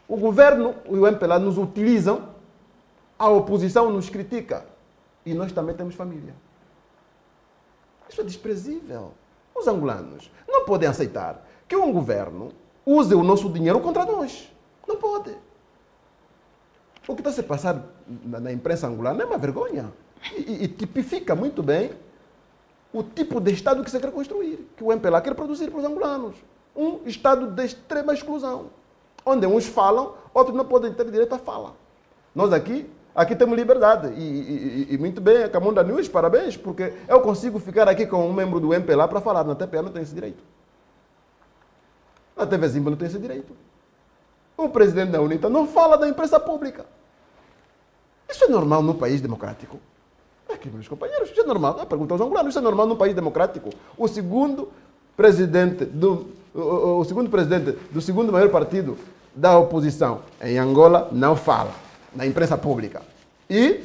O governo e o MPLA nos utilizam, a oposição nos critica. E nós também temos família. Isso é desprezível. Os angolanos não podem aceitar que um governo use o nosso dinheiro contra nós. Não pode. O que está a se passar na imprensa angolana é uma vergonha. E tipifica muito bem o tipo de Estado que se quer construir, que o MPLA quer produzir para os angolanos. Um Estado de extrema exclusão, onde uns falam, outros não podem ter direito à fala. Nós aqui temos liberdade. E muito bem, a Camunda News, parabéns, porque eu consigo ficar aqui com um membro do MPLA para falar. Na TPA não tem esse direito. Na TV Zimba não tem esse direito. O presidente da UNITA não fala da imprensa pública. Isso é normal num país democrático? Aqui, meus companheiros, isso é normal. Eu pergunto aos angolanos, isso é normal num país democrático? O segundo presidente do segundo maior partido da oposição em Angola não fala na imprensa pública. E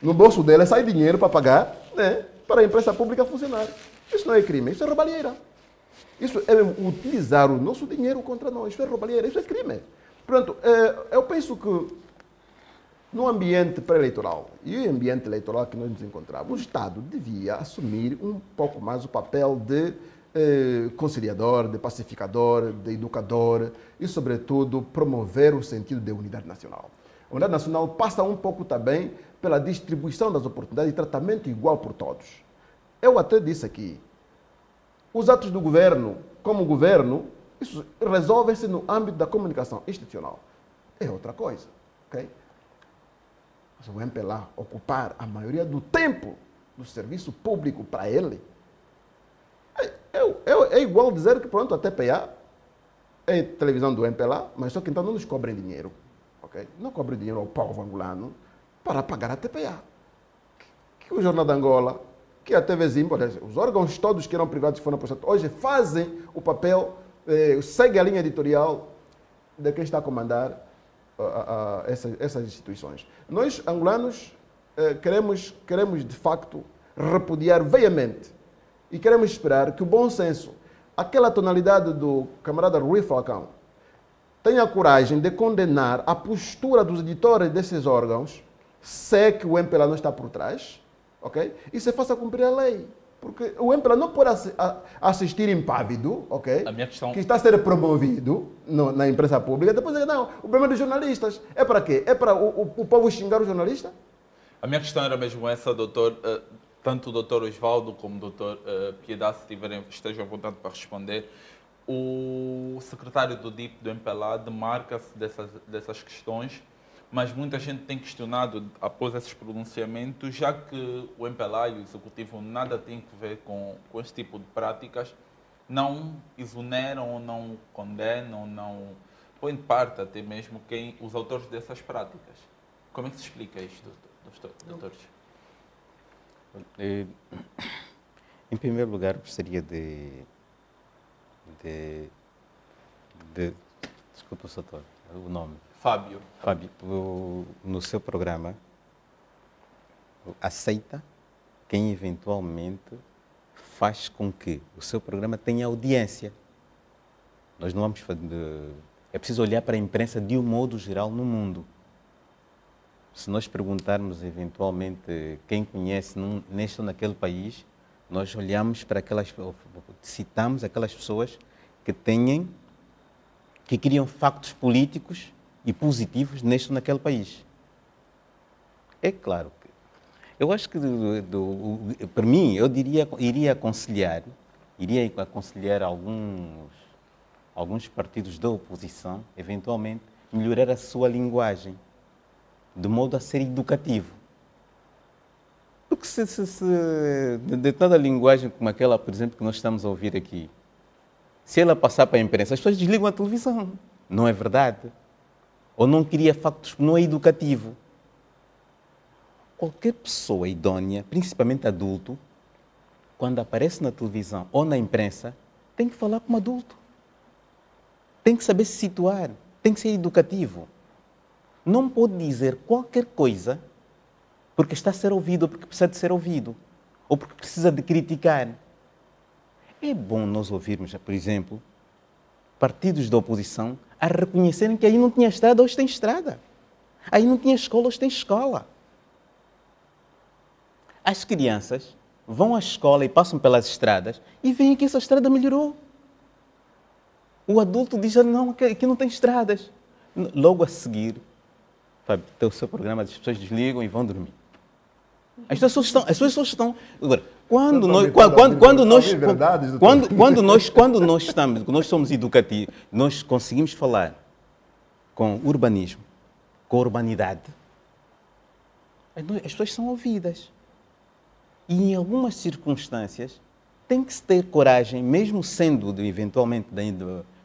no bolso dele sai dinheiro para pagar, né, para a imprensa pública funcionar. Isso não é crime, isso é roubalheira. Isso é utilizar o nosso dinheiro contra nós. Isso é roubalheira, isso é crime. Portanto, eu penso que no ambiente pré-eleitoral e o ambiente eleitoral que nós nos encontramos, o Estado devia assumir um pouco mais o papel de conciliador, de pacificador, de educador e, sobretudo, promover o sentido de unidade nacional. A unidade nacional passa um pouco também pela distribuição das oportunidades e tratamento igual por todos. Eu até disse aqui, os atos do governo, como governo, isso resolve-se no âmbito da comunicação institucional. É outra coisa, ok? Mas o MPLA ocupar a maioria do tempo do serviço público para ele, é igual dizer que, pronto, a TPA é televisão do MPLA, mas só que então não nos cobrem dinheiro, ok? Não cobrem dinheiro ao povo angolano para pagar a TPA. Que o Jornal da Angola, que a TV Zimbo, os órgãos todos que eram privados que foram apostados, hoje fazem o papel, segue a linha editorial de quem está a comandar essas instituições. Nós, angolanos, queremos de facto repudiar veemente e queremos esperar que o bom senso aquela tonalidade do camarada Rui Falcão tenha a coragem de condenar a postura dos editores desses órgãos, se é que o MPLA não está por trás, ok? E se faça cumprir a lei. Porque o MPLA não pode assistir impávido, ok? A minha questão... Que está a ser promovido na imprensa pública. Depois, não, o problema dos jornalistas. É para quê? É para o povo xingar o jornalista? A minha questão era mesmo essa, doutor. Tanto o doutor Osvaldo como o doutor Piedade, se estejam à vontade para responder. O secretário do DIP do MPLA demarca-se dessas questões, mas muita gente tem questionado após esses pronunciamentos, já que o MPLA e o Executivo nada têm a ver com esse tipo de práticas, não exoneram ou não condenam, não põem de parte até mesmo os autores dessas práticas. Como é que se explica isto, doutores? Em primeiro lugar, gostaria de desculpa, doutor, o nome. Fábio, no seu programa, aceita quem eventualmente faz com que o seu programa tenha audiência. Nós não vamos fazer... É preciso olhar para a imprensa de um modo geral no mundo. Se nós perguntarmos eventualmente quem conhece neste ou naquele país, nós olhamos para citamos aquelas pessoas que criam factos políticos e positivos neste ou naquele país. É claro que eu acho que, para mim, eu iria aconselhar alguns partidos da oposição, eventualmente, melhorar a sua linguagem, de modo a ser educativo. Porque de toda a linguagem como aquela, por exemplo, que nós estamos a ouvir aqui, se ela passar para a imprensa, as pessoas desligam a televisão. Não é verdade? Ou não cria factos, não é educativo. Qualquer pessoa idônea, principalmente adulto, quando aparece na televisão ou na imprensa, tem que falar como adulto. Tem que saber se situar, tem que ser educativo. Não pode dizer qualquer coisa porque está a ser ouvido, ou porque precisa de ser ouvido, ou porque precisa de criticar. É bom nós ouvirmos, por exemplo, partidos da oposição a reconhecerem que aí não tinha estrada, hoje tem estrada. Aí não tinha escola, hoje tem escola. As crianças vão à escola e passam pelas estradas e veem que essa estrada melhorou. O adulto diz, não, aqui não tem estradas. Logo a seguir, Fábio, tem o seu programa, as pessoas desligam e vão dormir. As pessoas estão... Agora, quando nós somos educativos, nós conseguimos falar com urbanismo, com urbanidade, as pessoas são ouvidas. E em algumas circunstâncias tem que se ter coragem, mesmo sendo eventualmente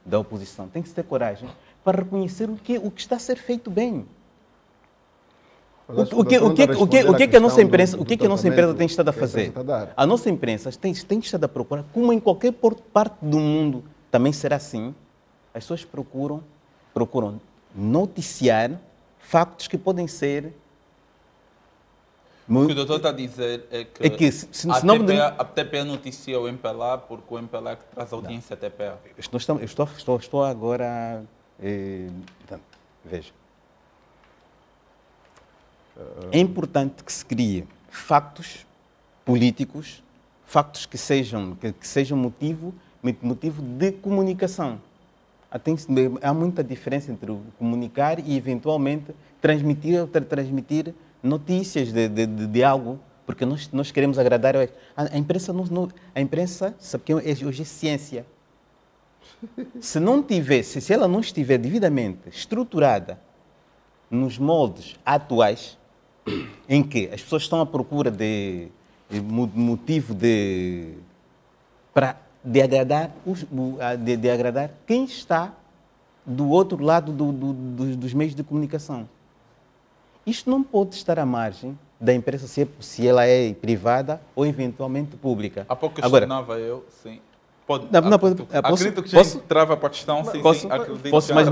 da oposição, tem que se ter coragem para reconhecer o que está a ser feito bem. O que é que a nossa imprensa tem estado a fazer? A nossa imprensa tem estado a procurar, como em qualquer parte do mundo também será assim, as pessoas procuram noticiar factos que podem ser... O que o doutor está a dizer é que, a TPA noticia o MPLA porque o MPLA é que traz audiência à TPA. Estou agora... veja. É importante que se crie factos políticos, factos que sejam motivo de comunicação. Há muita diferença entre comunicar e, eventualmente, transmitir notícias de algo, porque nós queremos agradar. A imprensa sabe que hoje é ciência. Se ela não estiver devidamente estruturada nos moldes atuais, em que as pessoas estão à procura de motivo de agradar quem está do outro lado dos meios de comunicação. Isto não pode estar à margem da imprensa, se ela é privada ou eventualmente pública. Há pouco questionava eu, sim. Acredito que já entrava para a questão, sim, acredito. Posso, mas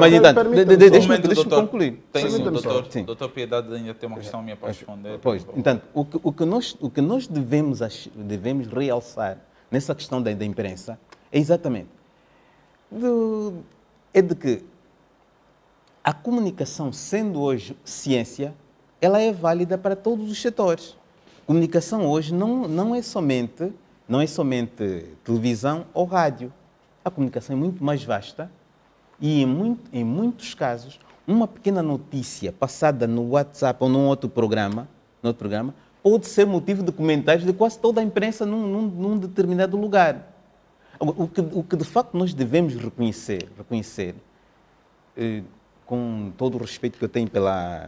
deixa-me concluir. O doutor Piedade ainda tem uma questão minha para responder. Pois, então, o que nós devemos realçar nessa questão da imprensa Exatamente. É de que a comunicação, sendo hoje ciência, ela é válida para todos os setores. Comunicação hoje não é somente televisão ou rádio. A comunicação é muito mais vasta e, em muitos casos, uma pequena notícia passada no WhatsApp ou num outro programa, pode ser motivo de comentários de quase toda a imprensa num determinado lugar. O que de facto nós devemos reconhecer, com todo o respeito que eu tenho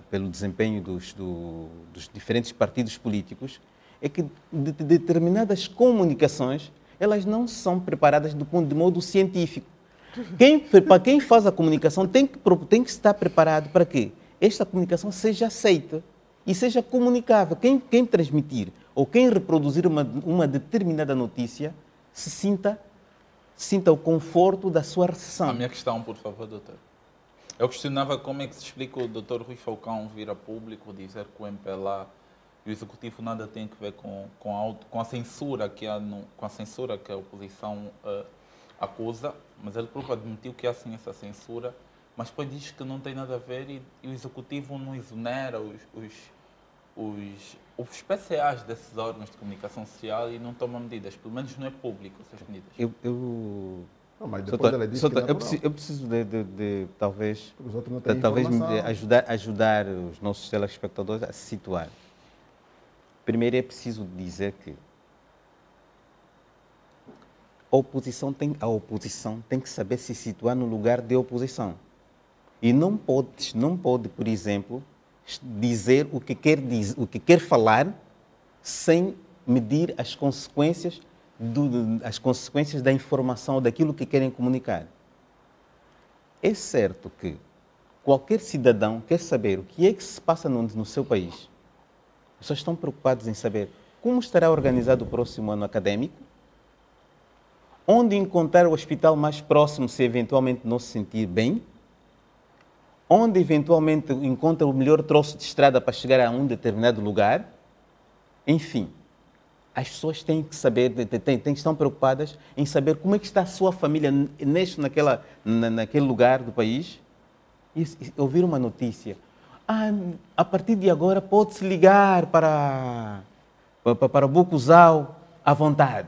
pelo desempenho dos diferentes partidos políticos, é que determinadas comunicações elas não são preparadas de modo científico. Para quem faz a comunicação tem que estar preparado para que esta comunicação seja aceita e seja comunicável. Quem transmitir ou quem reproduzir uma determinada notícia se sinta o conforto da sua recepção. A minha questão, por favor, doutor. Eu questionava como é que se explica o doutor Rui Falcão vir a público dizer que o MPLA e o Executivo nada tem a ver com a censura que há com a censura que a oposição acusa, mas ele próprio admitiu que há sim essa censura, mas depois diz que não tem nada a ver e o Executivo não exonera os PCAs desses órgãos de comunicação social e não toma medidas, pelo menos não é público essas medidas. Não, mas depois ela disse que é natural. Eu preciso de talvez Os outros não têm ajudar os nossos telespectadores a se situar. Primeiro é preciso dizer que a oposição tem que saber se situar no lugar de oposição. E não pode, por exemplo, dizer o que quer falar sem medir as consequências da informação ou daquilo que querem comunicar. É certo que qualquer cidadão quer saber o que é que se passa no seu país. As pessoas estão preocupadas em saber como estará organizado o próximo ano acadêmico, onde encontrar o hospital mais próximo se eventualmente não se sentir bem, onde eventualmente encontra o melhor troço de estrada para chegar a um determinado lugar. Enfim, as pessoas têm que saber, estão preocupadas em saber como é que está a sua família naquele lugar do país e ouvir uma notícia. A partir de agora pode-se ligar para Bucuzau à vontade.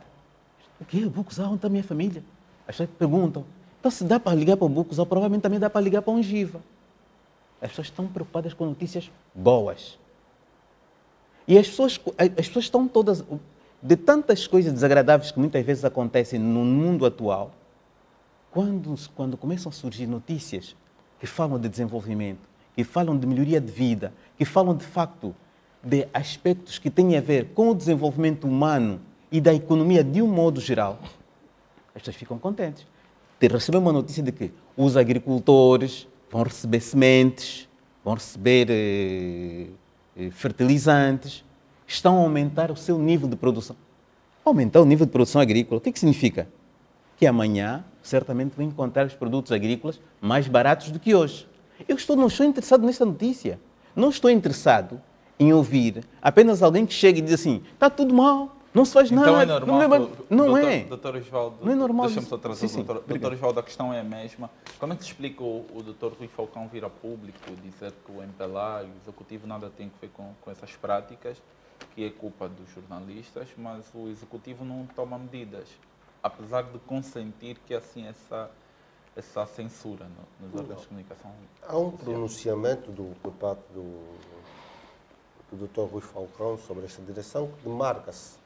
O quê? Bucuzau? Onde está a minha família? As pessoas perguntam. Então, se dá para ligar para o Bucuzau, provavelmente também dá para ligar para Ungiva. As pessoas estão preocupadas com notícias boas. E as pessoas estão todas... De tantas coisas desagradáveis que muitas vezes acontecem no mundo atual, quando começam a surgir notícias que falam de desenvolvimento, que falam de melhoria de vida, que falam de facto de aspectos que têm a ver com o desenvolvimento humano e da economia de um modo geral, as pessoas ficam contentes. Receber uma notícia de que os agricultores vão receber sementes, vão receber fertilizantes, estão a aumentar o seu nível de produção. Aumentar o nível de produção agrícola, o que significa? Que amanhã, certamente, vão encontrar os produtos agrícolas mais baratos do que hoje. Não estou interessado nesta notícia. Não estou interessado em ouvir apenas alguém que chega e diz assim, está tudo mal, não se faz nada. Então é normal. Não é. Doutor Osvaldo, não é normal. Deixa-me só trazer doutor Osvaldo, a questão é a mesma. Como é que se explica o doutor Rui Falcão vir a público dizer que o MPLA e o Executivo nada tem a ver com essas práticas, que é culpa dos jornalistas, mas o Executivo não toma medidas, apesar de consentir que assim essa censura nos órgãos de comunicação. Há um pronunciamento por parte do Dr. Rui Falcão sobre esta direção que demarca-se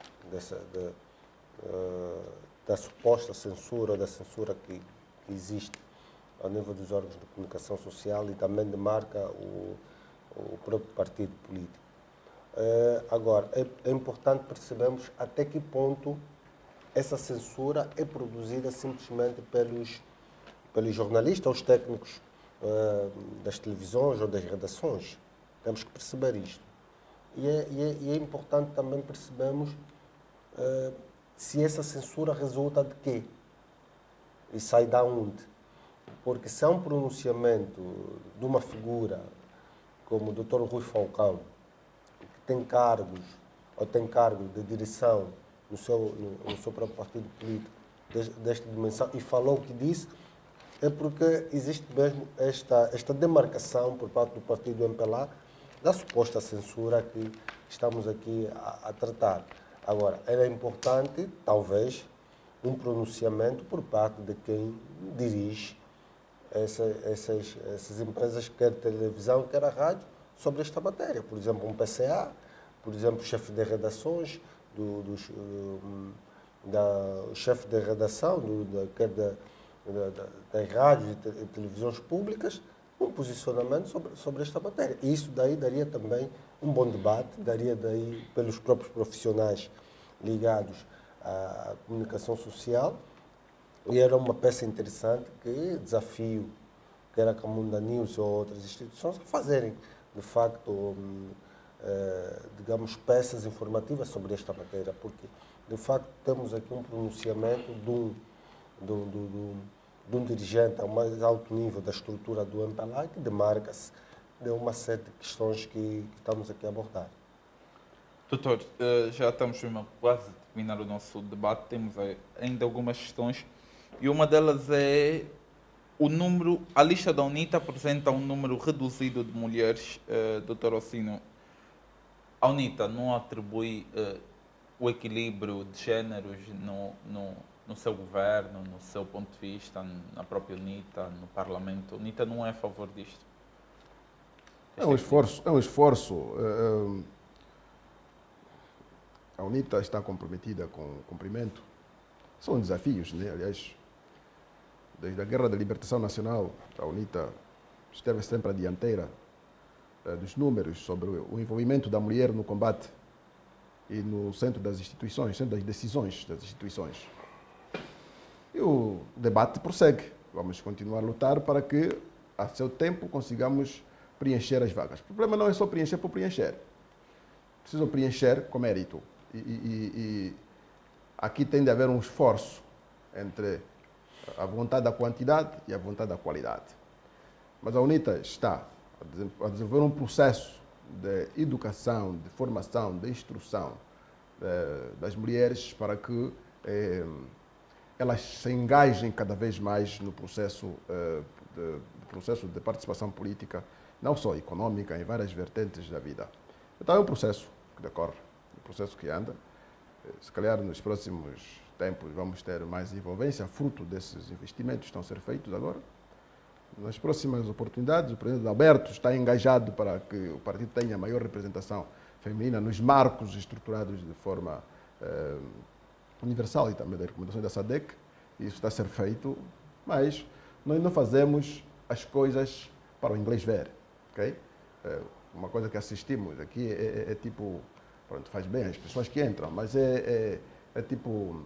da suposta censura, da censura que existe ao nível dos órgãos de comunicação social e também demarca o próprio partido político. Agora, é importante percebermos até que ponto essa censura é produzida simplesmente pelos jornalistas ou os técnicos das televisões ou das redações. Temos que perceber isto. E é importante também percebermos se essa censura resulta de quê? E sai de onde? Porque se há um pronunciamento de uma figura como o Dr. Rui Falcão, tem cargos ou tem cargo de direção no seu próprio partido político desta dimensão e falou o que disse, é porque existe mesmo esta demarcação por parte do partido MPLA da suposta censura que estamos aqui a tratar. Agora, era importante, talvez, um pronunciamento por parte de quem dirige essas empresas, quer televisão, quer a rádio, sobre esta matéria. Por exemplo, um PCA, por exemplo, o chefe de redações, o chefe de redação das rádios e televisões públicas, um posicionamento sobre esta matéria. E isso daí daria também um bom debate, daria daí pelos próprios profissionais ligados à comunicação social, e era uma peça interessante que desafio, quer a Camunda News ou outras instituições, a fazerem, de facto, digamos, peças informativas sobre esta matéria, porque, de facto, temos aqui um pronunciamento de um dirigente ao mais alto nível da estrutura do MPLA que demarca-se de uma série de questões que estamos aqui a abordar. Doutor, já estamos quase a terminar o nosso debate, temos ainda algumas questões e uma delas é o número, a lista da UNITA apresenta um número reduzido de mulheres, doutor Ossino. A UNITA não atribui o equilíbrio de géneros no seu governo, no seu ponto de vista, na própria UNITA, no Parlamento? A UNITA não é a favor disto? É um esforço. A UNITA está comprometida com o cumprimento. São desafios, né? Aliás, desde a Guerra da Libertação Nacional, a UNITA esteve sempre à dianteira dos números sobre o envolvimento da mulher no combate e no centro das instituições, centro das decisões das instituições. E o debate prossegue. Vamos continuar a lutar para que, a seu tempo, consigamos preencher as vagas. O problema não é só preencher por preencher. Precisam preencher com mérito. E aqui tem de haver um esforço entre a vontade da quantidade e a vontade da qualidade. Mas a UNITA está a desenvolver um processo de educação, de formação, de instrução das mulheres para que elas se engajem cada vez mais no processo de participação política, não só econômica, em várias vertentes da vida. Então é um processo que decorre, um processo que anda. Se calhar nos próximos tempos vamos ter mais envolvência, fruto desses investimentos que estão a ser feitos agora. Nas próximas oportunidades, o presidente Alberto está engajado para que o partido tenha maior representação feminina nos marcos estruturados de forma universal e também das recomendações da SADC. Isso está a ser feito, mas nós não fazemos as coisas para o inglês ver, ok? Uma coisa que assistimos aqui é tipo, pronto, faz bem as pessoas que entram, mas é tipo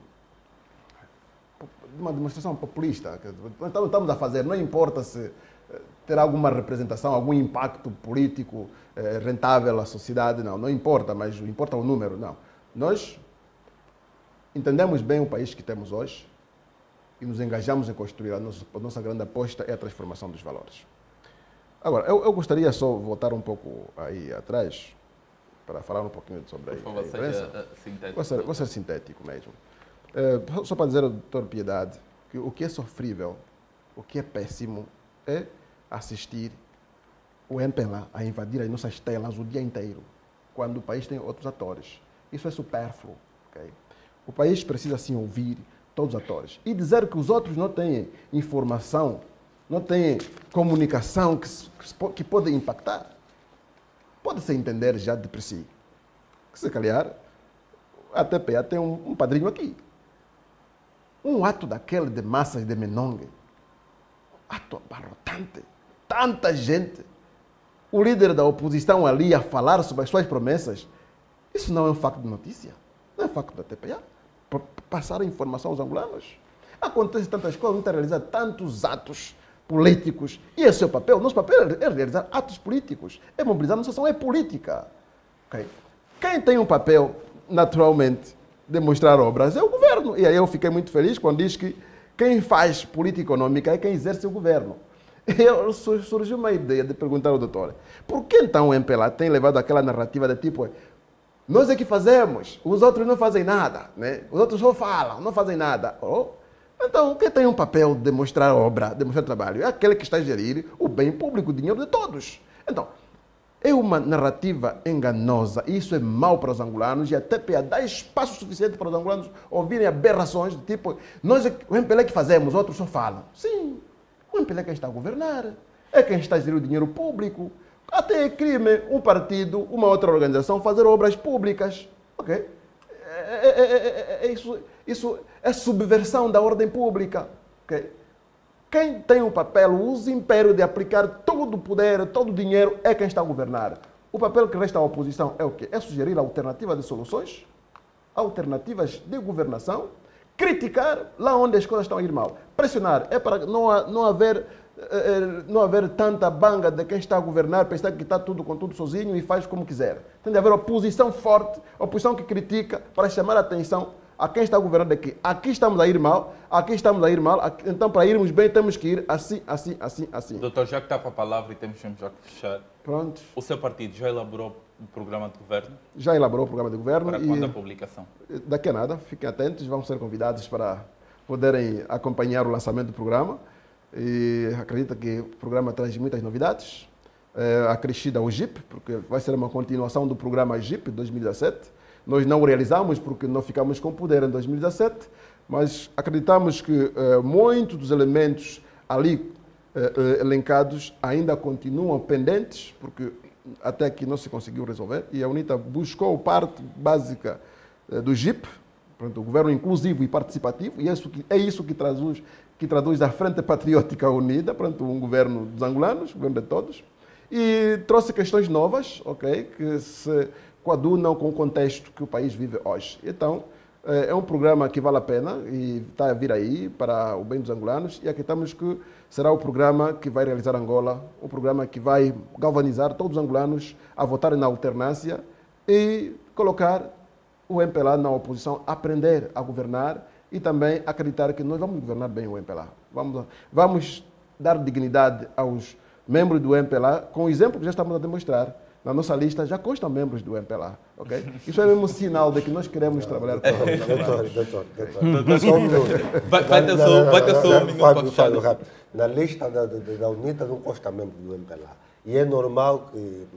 uma demonstração populista. Então estamos a fazer, não importa se ter alguma representação, algum impacto político rentável à sociedade, não importa, mas importa o número, não. Nós entendemos bem o país que temos hoje e nos engajamos em construir. A nossa grande aposta é a transformação dos valores. Agora, eu gostaria só de voltar um pouco aí atrás para falar um pouquinho sobre a imprensa. Vou ser sintético mesmo. Só para dizer ao doutor Piedade que o que é sofrível, o que é péssimo, é assistir o MPLA a invadir as nossas telas o dia inteiro, quando o país tem outros atores. Isso é supérfluo. Okay? O país precisa, sim, ouvir todos os atores. E dizer que os outros não têm informação, não têm comunicação que pode impactar, pode-se entender já de por si. Que se calhar, a TPA tem um padrinho aqui. Um ato daquele de massas de Menongue, ato abarrotante, tanta gente, o líder da oposição ali a falar sobre as suas promessas, isso não é um facto de notícia, não é um facto da TPA. Passar a informação aos angolanos. Acontece tantas coisas, não está realizando tantos atos políticos, e esse é o papel. Nosso papel é realizar atos políticos, é mobilizar a nossa ação, é política. Okay? Quem tem um papel, naturalmente, de mostrar obras é o governo. E aí eu fiquei muito feliz quando diz que quem faz política econômica é quem exerce o governo. Surgiu uma ideia de perguntar ao doutor, por que então o MPLA tem levado aquela narrativa de tipo, nós é que fazemos, os outros não fazem nada, né? Os outros só falam, não fazem nada. Então, quem tem um papel de demonstrar obra, demonstrar trabalho, é aquele que está a gerir o bem público, o dinheiro de todos. Então, é uma narrativa enganosa. Isso é mau para os angolanos e até para dar espaço suficiente para os angolanos ouvirem aberrações do tipo, nós, o MPLA que fazemos, outros só falam. Sim, o MPLA é quem está a governar, é quem está a gerir o dinheiro público. Até é crime um partido, uma outra organização fazer obras públicas. Ok? Isso é subversão da ordem pública. Okay? Quem tem o papel, o uso império de aplicar todo o poder, todo o dinheiro, é quem está a governar. O papel que resta à oposição é o quê? É sugerir alternativas de soluções, alternativas de governação, criticar lá onde as coisas estão a ir mal. Pressionar é para não haver tanta banga de quem está a governar, pensar que está tudo com tudo sozinho e faz como quiser. Tem de haver oposição forte, oposição que critica para chamar a atenção a quem está governando aqui. Aqui estamos a ir mal, então para irmos bem temos que ir assim. Doutor, já que está para a palavra e temos já que fechar, pronto. O seu partido já elaborou o programa de governo? Já elaborou o programa de governo. Para quando a publicação? Daqui a nada, fiquem atentos, vamos ser convidados para poderem acompanhar o lançamento do programa. E acredito que o programa traz muitas novidades. Acrescida ao JIP, porque vai ser uma continuação do programa JIP 2017. Nós não o realizamos porque não ficamos com poder em 2017, mas acreditamos que muitos dos elementos ali elencados ainda continuam pendentes, porque até aqui não se conseguiu resolver, e a UNITA buscou parte básica do JIP, o governo inclusivo e participativo, e é isso que traduz a Frente Patriótica Unida, um governo dos angolanos, governo de todos, e trouxe questões novas, ok, que se coadunam com o contexto que o país vive hoje. Então, é um programa que vale a pena e está a vir aí para o bem dos angolanos e acreditamos que será o programa que vai realizar Angola, um programa que vai galvanizar todos os angolanos a votarem na alternância e colocar o MPLA na oposição, aprender a governar e também acreditar que nós vamos governar bem o MPLA. Vamos dar dignidade aos membros do MPLA com o exemplo que já estamos a demonstrar. Na nossa lista já constam membros do MPLA, ok? Isso é mesmo um sinal de que nós queremos trabalhar com Doutor. Só um minuto. Vai ter só um minuto. Fábio, rápido. Na lista da UNITA não consta membro do MPLA. E é normal que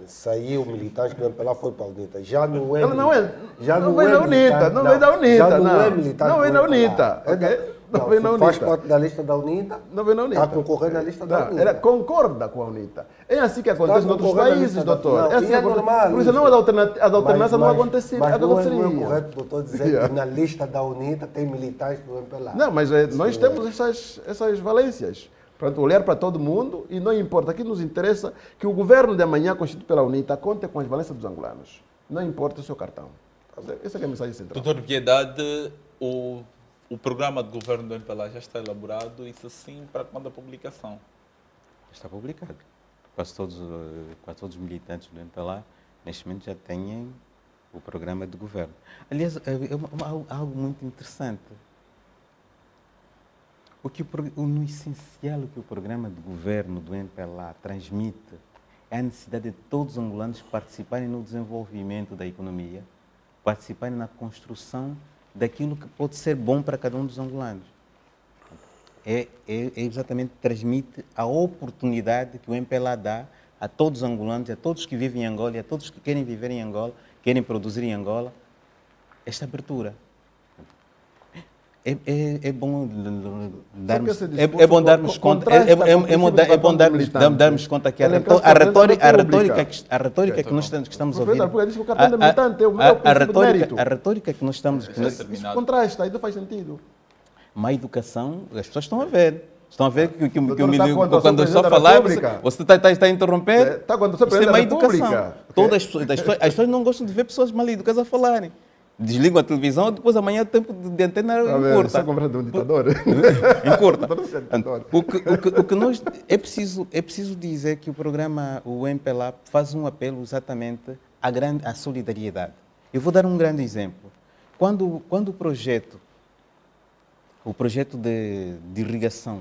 saiu militante do MPLA foi para a UNITA. Já não é. Não é. Já não vem da UNITA. Não vem da UNITA. Já não é militante. Não vem da UNITA. Ok? Não vem na UNITA. Faz parte da lista da UNITA. Não vem na UNITA. Está concorrendo na lista da UNITA. Ela concorda com a UNITA. É assim que acontece em outros países, doutor. É assim é normal. Por isso não a alternância não aconteceria. Mas não é correto, doutor, dizer que na lista da UNITA tem militantes do MPLA. Não, mas nós temos essas valências. Para olhar para todo mundo e não importa. Aqui nos interessa que o governo de amanhã, constituído pela UNITA, conte com as valências dos angolanos. Não importa o seu cartão. Essa é a mensagem central. Doutor Piedade, o programa de governo do MPLA já está elaborado e, se sim, para quando a publicação? Está publicado. Quase todos os militantes do MPLA, neste momento, já têm o programa de governo. Aliás, é algo muito interessante. No essencial, o que o programa de governo do MPLA transmite é a necessidade de todos os angolanos participarem no desenvolvimento da economia, participarem na construção daquilo que pode ser bom para cada um dos angolanos. Exatamente, transmite a oportunidade que o MPLA dá a todos os angolanos, a todos que vivem em Angola e a todos que querem viver em Angola, querem produzir em Angola, esta abertura. É bom darmos conta. É bom darmos conta que a retórica que nós estamos a ouvir. A retórica que nós estamos. Isso contrasta, ainda faz sentido. Má educação, as pessoas estão a ver. Estão a ver que quando eu só falar, você está a interromper. Está quando você isso é má educação. As pessoas não gostam de ver pessoas mal educadas a falarem. Desligam a televisão, depois amanhã o tempo de antena encurta. Está comprando um ditador? Encurta. O que nós... É preciso dizer que o programa, o MPLA, faz um apelo exatamente à solidariedade. Eu vou dar um grande exemplo. Quando o projeto de irrigação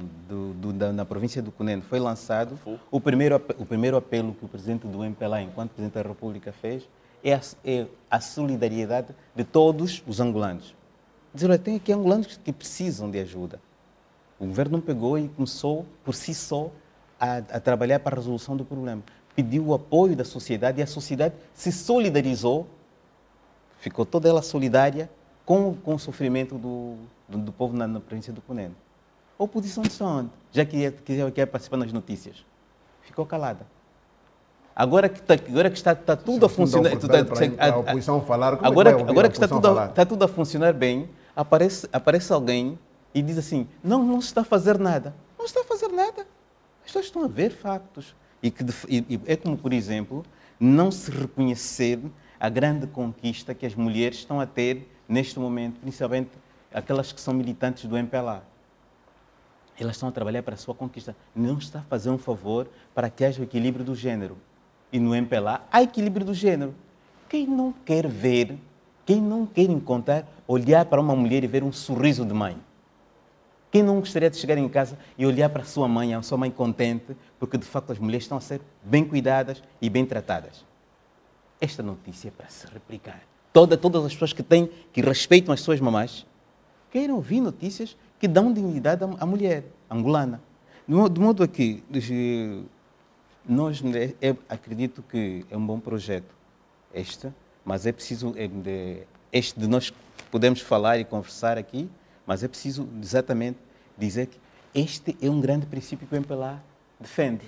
na província do Cunene foi lançado, o primeiro apelo que o presidente do MPLA, enquanto presidente da República, fez é a solidariedade de todos os angolanos. Dizer, olha, tem aqui angolanos que precisam de ajuda. O governo não pegou e começou, por si só, a trabalhar para a resolução do problema. Pediu o apoio da sociedade e a sociedade se solidarizou, ficou toda ela solidária com o sofrimento do povo na província do Cunene. A oposição de onde? Já que quer participar nas notícias. Ficou calada. Agora que está tudo a funcionar... A oposição falar, como agora que está tudo a funcionar bem, aparece alguém e diz assim, não se está a fazer nada. Não se está a fazer nada. As pessoas estão a ver factos. E é como, por exemplo, não se reconhecer a grande conquista que as mulheres estão a ter neste momento, principalmente aquelas que são militantes do MPLA. Elas estão a trabalhar para a sua conquista. Não está a fazer um favor para que haja o equilíbrio do género. E no MPLA há equilíbrio do género. Quem não quer ver, quem não quer encontrar, olhar para uma mulher e ver um sorriso de mãe? Quem não gostaria de chegar em casa e olhar para a sua mãe contente, porque de facto as mulheres estão a ser bem cuidadas e bem tratadas? Esta notícia é para se replicar. Todas as pessoas que respeitam as suas mamás, querem ouvir notícias que dão dignidade à mulher angolana. De modo que acredito que é um bom projeto mas é preciso, de nós podemos falar e conversar aqui, mas é preciso exatamente dizer que este é um grande princípio que o MPLA defende,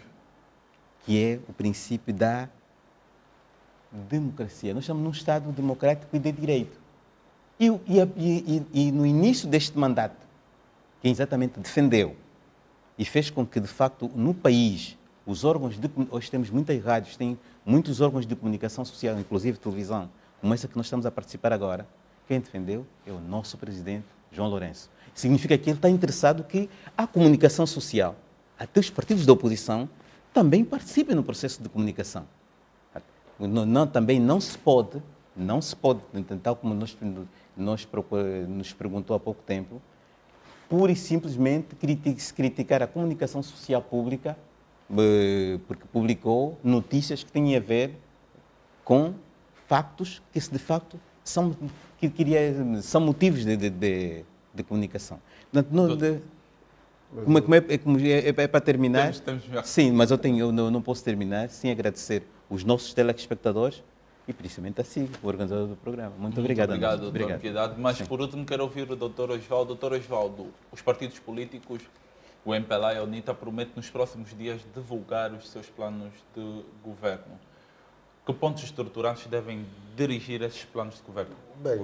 que é o princípio da democracia. Nós estamos num Estado democrático e de direito. E no início deste mandato, quem exatamente defendeu e fez com que, de facto, no país, os órgãos hoje temos muitas rádios, tem muitos órgãos de comunicação social, inclusive televisão, como essa que nós estamos a participar agora. Quem defendeu é o nosso presidente, João Lourenço. Significa que ele está interessado que a comunicação social, até os partidos da oposição, também participem no processo de comunicação. Também não se pode, tal como nos perguntou há pouco tempo, pura e simplesmente criticar a comunicação social pública, porque publicou notícias que têm a ver com factos que de facto são motivos de comunicação. É para terminar? Sim, mas eu não posso terminar sem agradecer os nossos telespectadores e principalmente a SIG, o organizador do programa. Muito obrigado. Obrigado, Dr. Piedade. Mas, por último, quero ouvir o Dr. Osvaldo. Dr. Osvaldo, os partidos políticos, o MPLA e a UNITA, prometem nos próximos dias divulgar os seus planos de governo. Que pontos estruturantes devem dirigir esses planos de governo? Bem,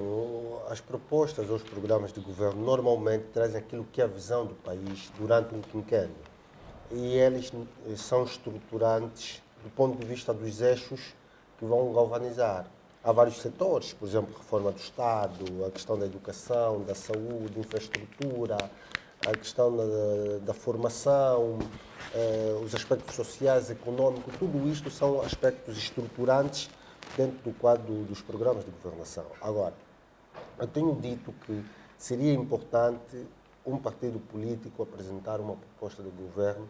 as propostas ou os programas de governo normalmente trazem aquilo que é a visão do país durante um quinquênio. E eles são estruturantes do ponto de vista dos eixos que vão galvanizar. Há vários setores, por exemplo, reforma do Estado, a questão da educação, da saúde, infraestrutura, a questão da formação, os aspectos sociais, econômicos, tudo isto são aspectos estruturantes dentro do quadro dos programas de governação. Agora, eu tenho dito que seria importante um partido político apresentar uma proposta de governo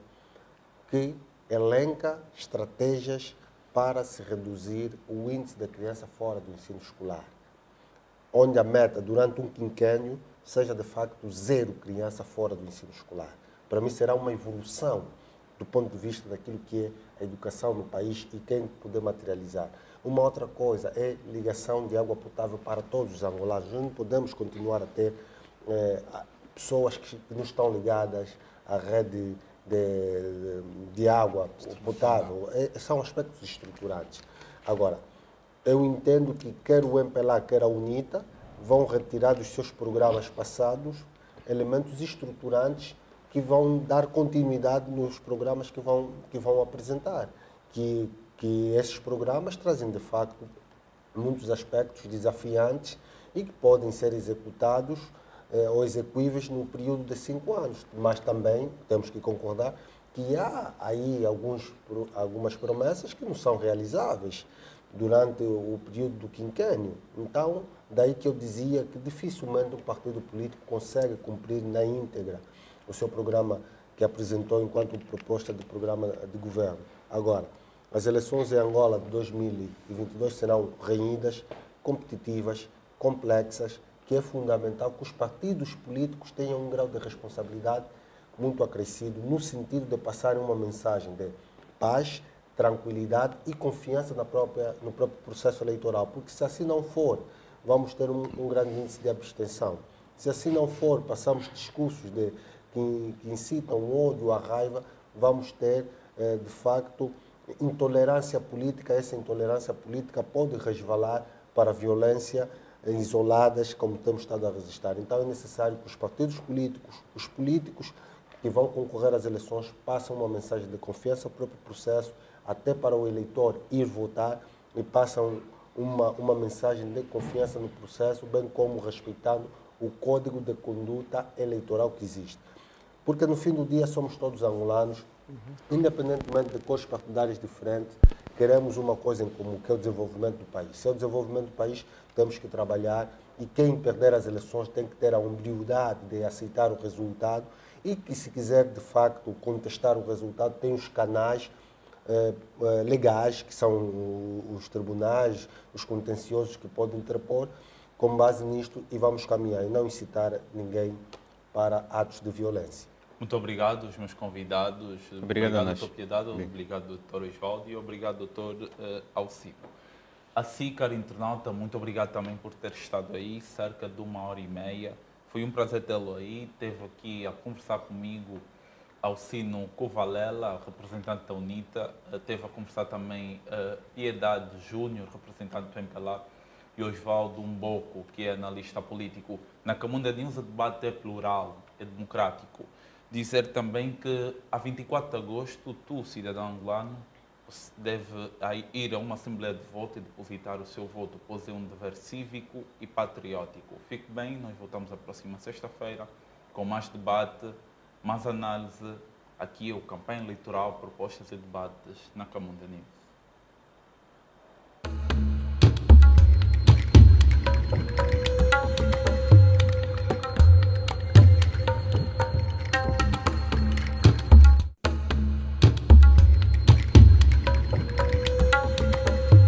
que elenca estratégias para se reduzir o índice da criança fora do ensino escolar, onde a meta durante um quinquênio seja de facto 0 criança fora do ensino escolar. Para mim será uma evolução do ponto de vista daquilo que é a educação no país e quem poder materializar. Uma outra coisa é ligação de água potável para todos os angolanos. Nós não podemos continuar a ter pessoas que não estão ligadas à rede de água potável. São aspectos estruturantes. Agora, eu entendo que quer o MPLA, quer a UNITA, vão retirar dos seus programas passados elementos estruturantes que vão dar continuidade nos programas que vão apresentar. Que esses programas trazem, de facto, muitos aspectos desafiantes e que podem ser executados ou execuíveis no período de 5 anos. Mas também temos que concordar que há aí algumas promessas que não são realizáveis durante o período do quinquênio. Então, daí que eu dizia que dificilmente um partido político consegue cumprir na íntegra o seu programa que apresentou enquanto proposta de programa de governo. Agora, as eleições em Angola de 2022 serão renhidas, competitivas, complexas que é fundamental que os partidos políticos tenham um grau de responsabilidade muito acrescido, no sentido de passarem uma mensagem de paz, tranquilidade e confiança no próprio processo eleitoral. Porque se assim não for, vamos ter um grande índice de abstenção. Se assim não for, passamos discursos que incitam o ódio, a raiva, vamos ter, de facto, intolerância política. Essa intolerância política pode resvalar para a violência isoladas, como temos estado a registrar. Então é necessário que os partidos políticos, os políticos que vão concorrer às eleições, passem uma mensagem de confiança no próprio processo, até para o eleitor ir votar, e passam uma mensagem de confiança no processo, bem como respeitando o código de conduta eleitoral que existe. Porque no fim do dia somos todos angolanos, independentemente de cores partidárias diferentes, queremos uma coisa em comum, que é o desenvolvimento do país. Se é o desenvolvimento do país, temos que trabalhar, e quem perder as eleições tem que ter a humildade de aceitar o resultado, e que, se quiser de facto contestar o resultado, tem os canais legais, que são os tribunais, os contenciosos que podem interpor. Com base nisto, e vamos caminhar e não incitar ninguém para atos de violência. Muito obrigado aos meus convidados. Obrigado, Dr. Piedade, obrigado, Dr. Osvaldo, e obrigado, Dr. Alcido. A si, caro internauta, muito obrigado também por ter estado aí, cerca de 1h30. Foi um prazer tê-lo aí. Esteve aqui a conversar comigo Alcino Covalela, representante da UNITA. Esteve a conversar também Piedade Júnior, representante do MPLA, e Osvaldo Mboco, que é analista político. Na Camunda News, o debate é plural, é democrático. Dizer também que a 24 de agosto, tu, cidadão angolano, deve ir a uma assembleia de voto e depositar o seu voto, pois é um dever cívico e patriótico. Fique bem, nós voltamos a próxima sexta-feira com mais debate, mais análise. Aqui é o Campanha Eleitoral, propostas e debates na Camunda News.